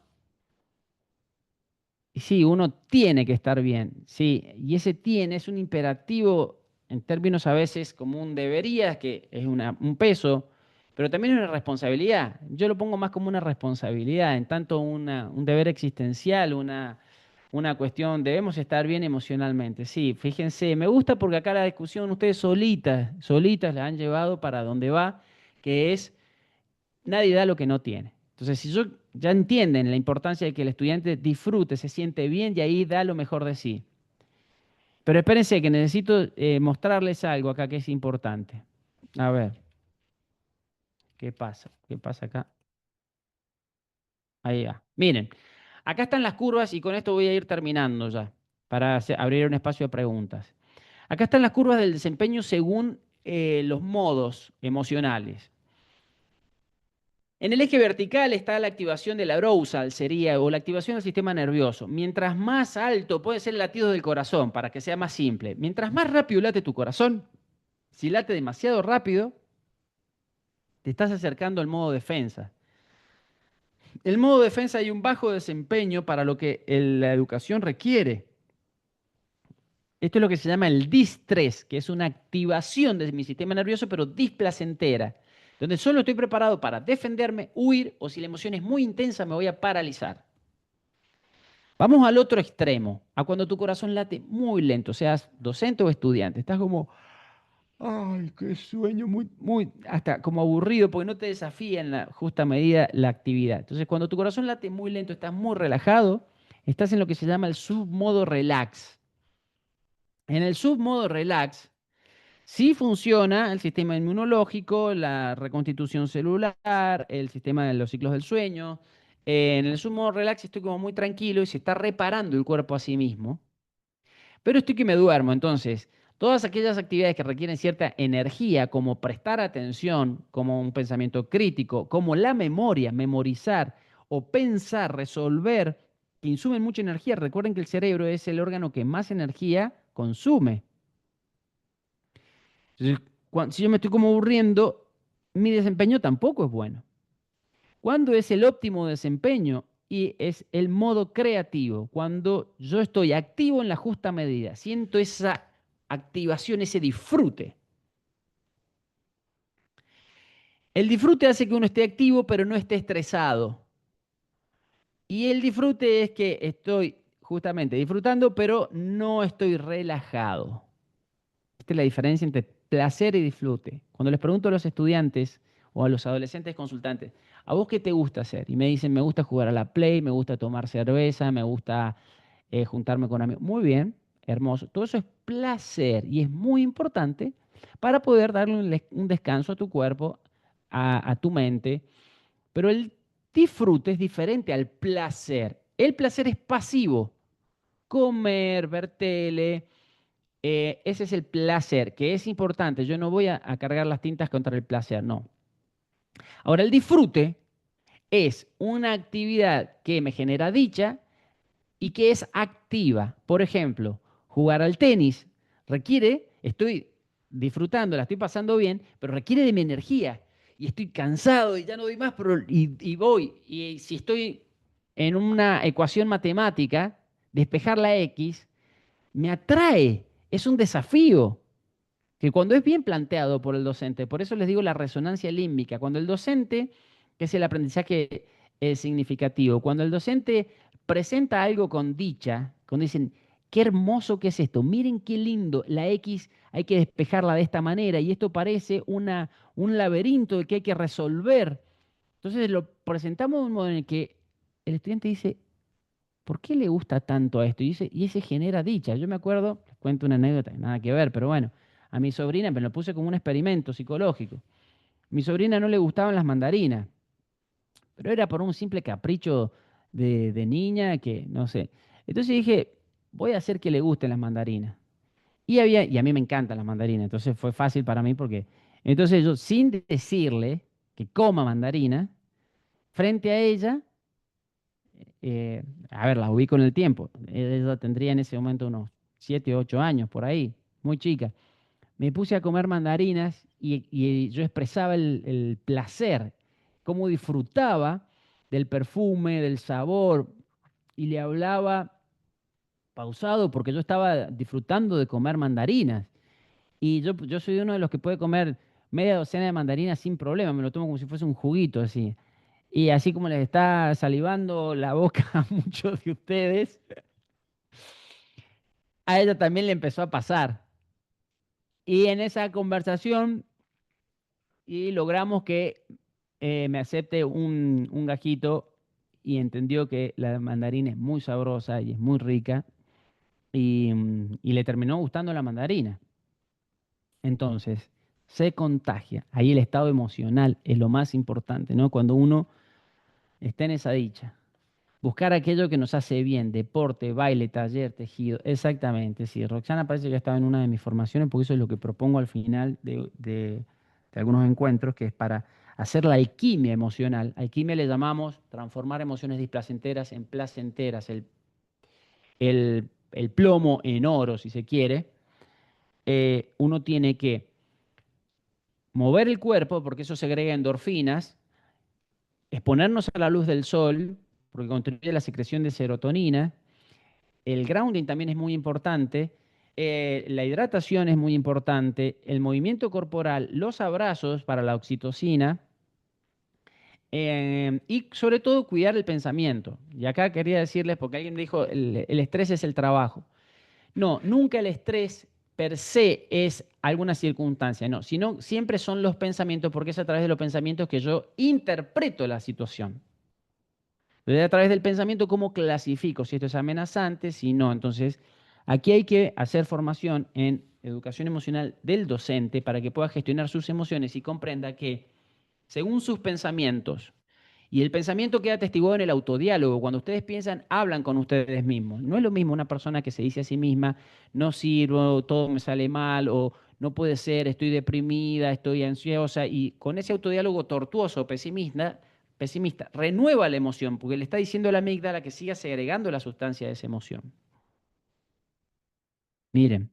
Y sí, uno tiene que estar bien, sí, y ese tiene es un imperativo en términos a veces como un debería, que es un peso, pero también es una responsabilidad. Yo lo pongo más como una responsabilidad, en tanto un deber existencial, una cuestión, debemos estar bien emocionalmente. Sí, fíjense, me gusta porque acá la discusión ustedes solitas la han llevado para donde va, que es nadie da lo que no tiene. Entonces, si ya entienden la importancia de que el estudiante disfrute, se siente bien y ahí da lo mejor de sí. Pero espérense que necesito mostrarles algo acá que es importante. A ver. ¿Qué pasa? ¿Qué pasa acá? Ahí va. Miren, acá están las curvas y con esto voy a ir terminando ya, para abrir un espacio de preguntas. Acá están las curvas del desempeño según los modos emocionales. En el eje vertical está la activación de la arousal, o la activación del sistema nervioso. Mientras más alto puede ser el latido del corazón, para que sea más simple. Mientras más rápido late tu corazón, si late demasiado rápido, te estás acercando al modo defensa. El modo defensa hay un bajo desempeño para lo que la educación requiere. Esto es lo que se llama el distrés, que es una activación de mi sistema nervioso, pero displacentera, donde solo estoy preparado para defenderme, huir, o si la emoción es muy intensa me voy a paralizar. Vamos al otro extremo, a cuando tu corazón late muy lento, seas docente o estudiante. Estás como, ay, qué sueño, hasta como aburrido, porque no te desafía en la justa medida la actividad. Entonces, cuando tu corazón late muy lento, estás muy relajado, estás en lo que se llama el submodo relax. En el submodo relax, sí funciona el sistema inmunológico, la reconstitución celular, el sistema de los ciclos del sueño. En el submodo relax estoy como muy tranquilo y se está reparando el cuerpo a sí mismo. Pero estoy que me duermo, entonces, todas aquellas actividades que requieren cierta energía, como prestar atención, como un pensamiento crítico, como la memoria, memorizar o pensar, resolver, que insumen mucha energía. Recuerden que el cerebro es el órgano que más energía consume. Entonces, si yo me estoy como aburriendo, mi desempeño tampoco es bueno. ¿Cuándo es el óptimo desempeño? y es el modo creativo, cuando yo estoy activo en la justa medida, siento esa activación, ese disfrute. El disfrute hace que uno esté activo, pero no esté estresado. Y el disfrute es que estoy justamente disfrutando, pero no estoy relajado. Esta es la diferencia entre placer y disfrute. Cuando les pregunto a los estudiantes o a los adolescentes consultantes, ¿a vos qué te gusta hacer? Y me dicen, me gusta jugar a la Play, me gusta tomar cerveza, me gusta juntarme con amigos. Muy bien, hermoso. Todo eso es placer y es muy importante para poder darle un descanso a tu cuerpo, a tu mente. Pero el disfrute es diferente al placer. El placer es pasivo. Comer, ver tele, ese es el placer, que es importante. Yo no voy a cargar las tintas contra el placer, no. Ahora, el disfrute es una actividad que me genera dicha y que es activa. Por ejemplo, jugar al tenis requiere, estoy disfrutando, la estoy pasando bien, pero requiere de mi energía. Y estoy cansado y ya no doy más, pero y voy. Y si estoy en una ecuación matemática, despejar la X me atrae, es un desafío que cuando es bien planteado por el docente, por eso les digo la resonancia límbica, cuando el docente, que es el aprendizaje significativo, cuando el docente presenta algo con dicha, cuando dicen, qué hermoso que es esto, miren qué lindo, la X hay que despejarla de esta manera y esto parece un laberinto que hay que resolver. Entonces lo presentamos de un modo en el que el estudiante dice, ¿por qué le gusta tanto a esto? Y ese genera dicha. Yo me acuerdo, les cuento una anécdota, nada que ver, pero bueno, a mi sobrina me lo puse como un experimento psicológico. A mi sobrina no le gustaban las mandarinas, pero era por un simple capricho de niña que, no sé. Entonces dije, voy a hacer que le gusten las mandarinas. Y a mí me encantan las mandarinas, entonces fue fácil para mí porque, entonces yo sin decirle que coma mandarina, frente a ella, a ver, la ubico en el tiempo. Ella tendría en ese momento unos 7, 8 años, por ahí, muy chica. Me puse a comer mandarinas y yo expresaba el placer, cómo disfrutaba del perfume, del sabor, y le hablaba pausado porque yo estaba disfrutando de comer mandarinas. Y yo soy uno de los que puede comer media docena de mandarinas sin problema, me lo tomo como si fuese un juguito así. Y así como les está salivando la boca a muchos de ustedes, a ella también le empezó a pasar. Y en esa conversación y logramos que me acepte un gajito y entendió que la mandarina es muy sabrosa y es muy rica y le terminó gustando la mandarina. Entonces, se contagia. Ahí el estado emocional es lo más importante, ¿no? Cuando uno está en esa dicha. Buscar aquello que nos hace bien, deporte, baile, taller, tejido. Exactamente, sí. Roxana parece que estaba en una de mis formaciones, porque eso es lo que propongo al final de algunos encuentros, que es para hacer la alquimia emocional. Alquimia le llamamos transformar emociones displacenteras en placenteras, el plomo en oro, si se quiere. Uno tiene que mover el cuerpo, porque eso segrega endorfinas, exponernos a la luz del sol, porque contribuye a la secreción de serotonina. El grounding también es muy importante. La hidratación es muy importante. El movimiento corporal, los abrazos para la oxitocina. Y sobre todo cuidar el pensamiento. Y acá quería decirles, porque alguien dijo, el estrés es el trabajo. No, nunca el estrés per se es alguna circunstancia, no, sino siempre son los pensamientos, porque es a través de los pensamientos que yo interpreto la situación. A través del pensamiento, ¿cómo clasifico si esto es amenazante, si no? Entonces, aquí hay que hacer formación en educación emocional del docente para que pueda gestionar sus emociones y comprenda que, según sus pensamientos, y el pensamiento queda atestiguado en el autodiálogo, cuando ustedes piensan, hablan con ustedes mismos. No es lo mismo una persona que se dice a sí misma, no sirvo, todo me sale mal, o no puede ser, estoy deprimida, estoy ansiosa, y con ese autodiálogo tortuoso, pesimista, renueva la emoción, porque le está diciendo a la amígdala que siga segregando la sustancia de esa emoción. Miren,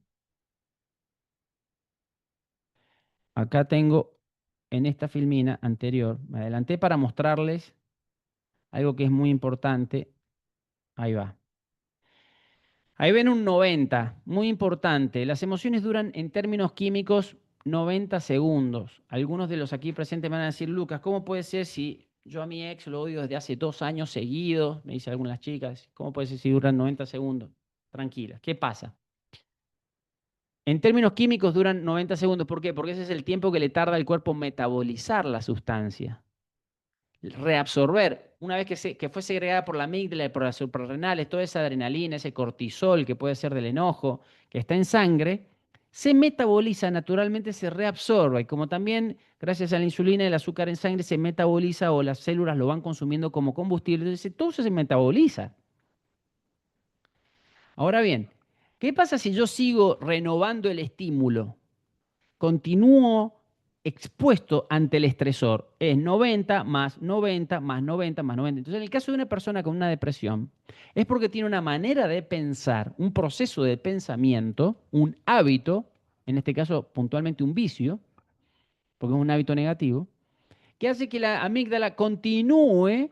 acá tengo en esta filmina anterior, me adelanté para mostrarles algo que es muy importante. Ahí va. Ahí ven un 90, muy importante. Las emociones duran en términos químicos 90 segundos. Algunos de los aquí presentes me van a decir, Lucas, ¿cómo puede ser si yo a mi ex lo odio desde hace 2 años seguidos? Me dicen algunas chicas. ¿Cómo puede ser si duran 90 segundos? Tranquila, ¿qué pasa? En términos químicos duran 90 segundos. ¿Por qué? Porque ese es el tiempo que le tarda al cuerpo metabolizar la sustancia. Reabsorber, una vez que fue segregada por la amígdala y por las suprarrenales, toda esa adrenalina, ese cortisol que puede ser del enojo, que está en sangre, se metaboliza naturalmente, se reabsorbe. Y como también, gracias a la insulina, el azúcar en sangre se metaboliza o las células lo van consumiendo como combustible, entonces todo eso se metaboliza. Ahora bien, ¿qué pasa si yo sigo renovando el estímulo? Continúo expuesto ante el estresor. Es 90 más 90 más 90 más 90. Entonces, en el caso de una persona con una depresión, es porque tiene una manera de pensar, un proceso de pensamiento, un hábito, en este caso puntualmente un vicio, porque es un hábito negativo, que hace que la amígdala continúe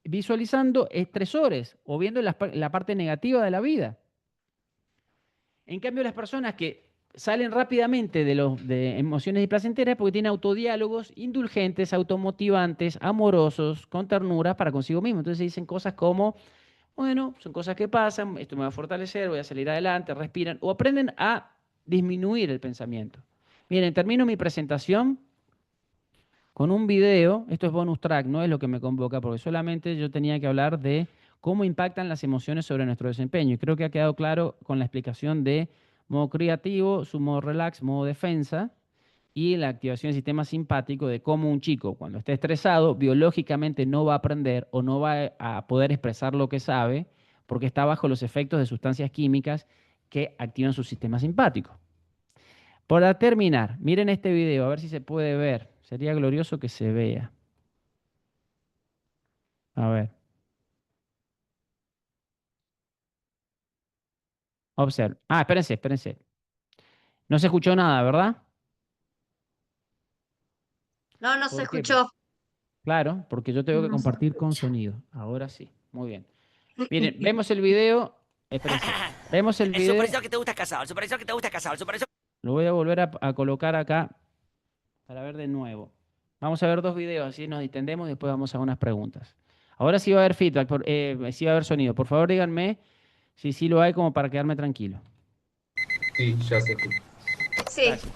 visualizando estresores o viendo la parte negativa de la vida. En cambio, las personas que salen rápidamente de emociones displacenteras porque tienen autodiálogos indulgentes, automotivantes, amorosos, con ternura para consigo mismo. Entonces dicen cosas como, bueno, son cosas que pasan, esto me va a fortalecer, voy a salir adelante, respiran, o aprenden a disminuir el pensamiento. Miren, termino mi presentación con un video, esto es bonus track, no es lo que me convoca, porque solamente yo tenía que hablar de cómo impactan las emociones sobre nuestro desempeño. Y creo que ha quedado claro con la explicación de modo creativo, su modo relax, modo defensa, y la activación del sistema simpático de cómo un chico, cuando esté estresado, biológicamente no va a aprender o no va a poder expresar lo que sabe, porque está bajo los efectos de sustancias químicas que activan su sistema simpático. Para terminar, miren este video, a ver si se puede ver. Sería glorioso que se vea. A ver. Observen. Ah, espérense, espérense. No se escuchó nada, ¿verdad? No, no se ¿Por qué? escuchó. Claro, porque yo tengo que No se compartir con escucha. sonido. Ahora sí. Muy bien. Miren, vemos el video. Espérense. Vemos el El video. supervisor que te gusta casado, el supervisor que te gusta casado, el supervisor. Lo voy a volver a colocar acá para ver de nuevo. Vamos a ver 2 videos, así nos distendemos y después vamos a unas preguntas. Ahora sí va a haber feedback, sí va a haber sonido. Por favor, díganme si sí lo hay como para quedarme tranquilo. Sí, ya se escucha. Sí. Gracias.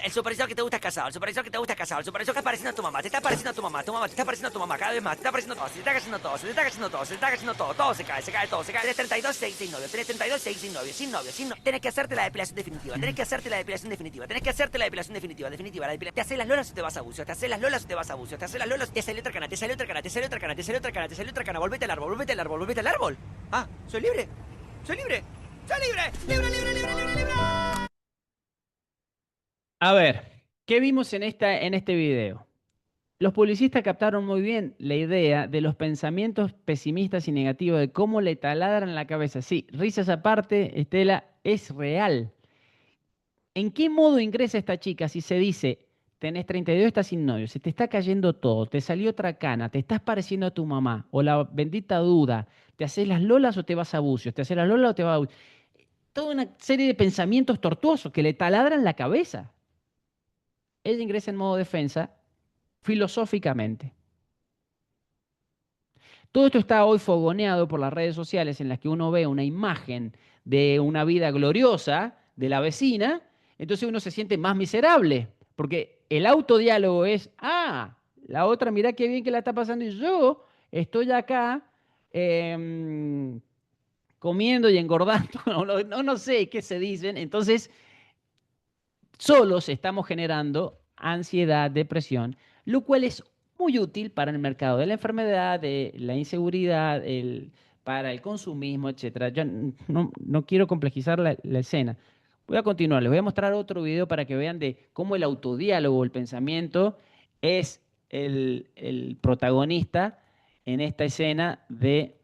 El supervisor que te gusta casado, el supervisor que te gusta casado, el supervisor que está pareciendo a tu mamá, te está pareciendo a tu mamá, te está pareciendo a tu mamá, cada vez más, te está pareciendo todo, se te está cayendo todo, se te está cayendo todo, se te está cayendo todo, todo se cae todo, se cae. Tenés 32, 6 sin novio, tenés 32, 6 sin novio, sin novio. Tenés que hacerte la depilación definitiva, tenés que hacerte la depilación definitiva, definitiva, la depilación. Te haces las lolas o te vas a bucio, te haces las lolas o te vas a bucio, te haces las lolas, te salió otra cana, te salió otra cana, te salió otra cana, te salió otra cana, te salió otra cana, volvete al árbol, volvete al árbol, volvete al árbol. Ah, soy libre, soy libre, soy libre, libre, libre, libre, libre, libre. A ver, ¿qué vimos en este video? Los publicistas captaron muy bien la idea de los pensamientos pesimistas y negativos, de cómo le taladran la cabeza. Sí, risas aparte, Estela, es real. ¿En qué modo ingresa esta chica si se dice, tenés 32, estás sin novio, se te está cayendo todo, te salió otra cana, te estás pareciendo a tu mamá, o la bendita duda, te haces las lolas o te vas a bucios, te haces las lolas o te vas a bucios? Toda una serie de pensamientos tortuosos que le taladran la cabeza. Ella ingresa en modo defensa filosóficamente. Todo esto está hoy fogoneado por las redes sociales en las que uno ve una imagen de una vida gloriosa de la vecina, entonces uno se siente más miserable, porque el autodiálogo es, la otra, mirá qué bien que la está pasando y yo estoy acá comiendo y engordando, no sé qué se dicen, entonces solos estamos generando ansiedad, depresión, lo cual es muy útil para el mercado de la enfermedad, de la inseguridad, para el consumismo, etc. Yo no quiero complejizar la escena. Voy a continuar, les voy a mostrar otro video para que vean de cómo el autodiálogo, el pensamiento, es el protagonista en esta escena de...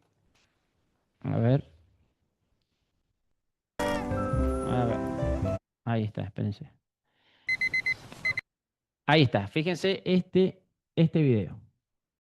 A ver, ahí está, espérense. Ahí está, fíjense, este este video.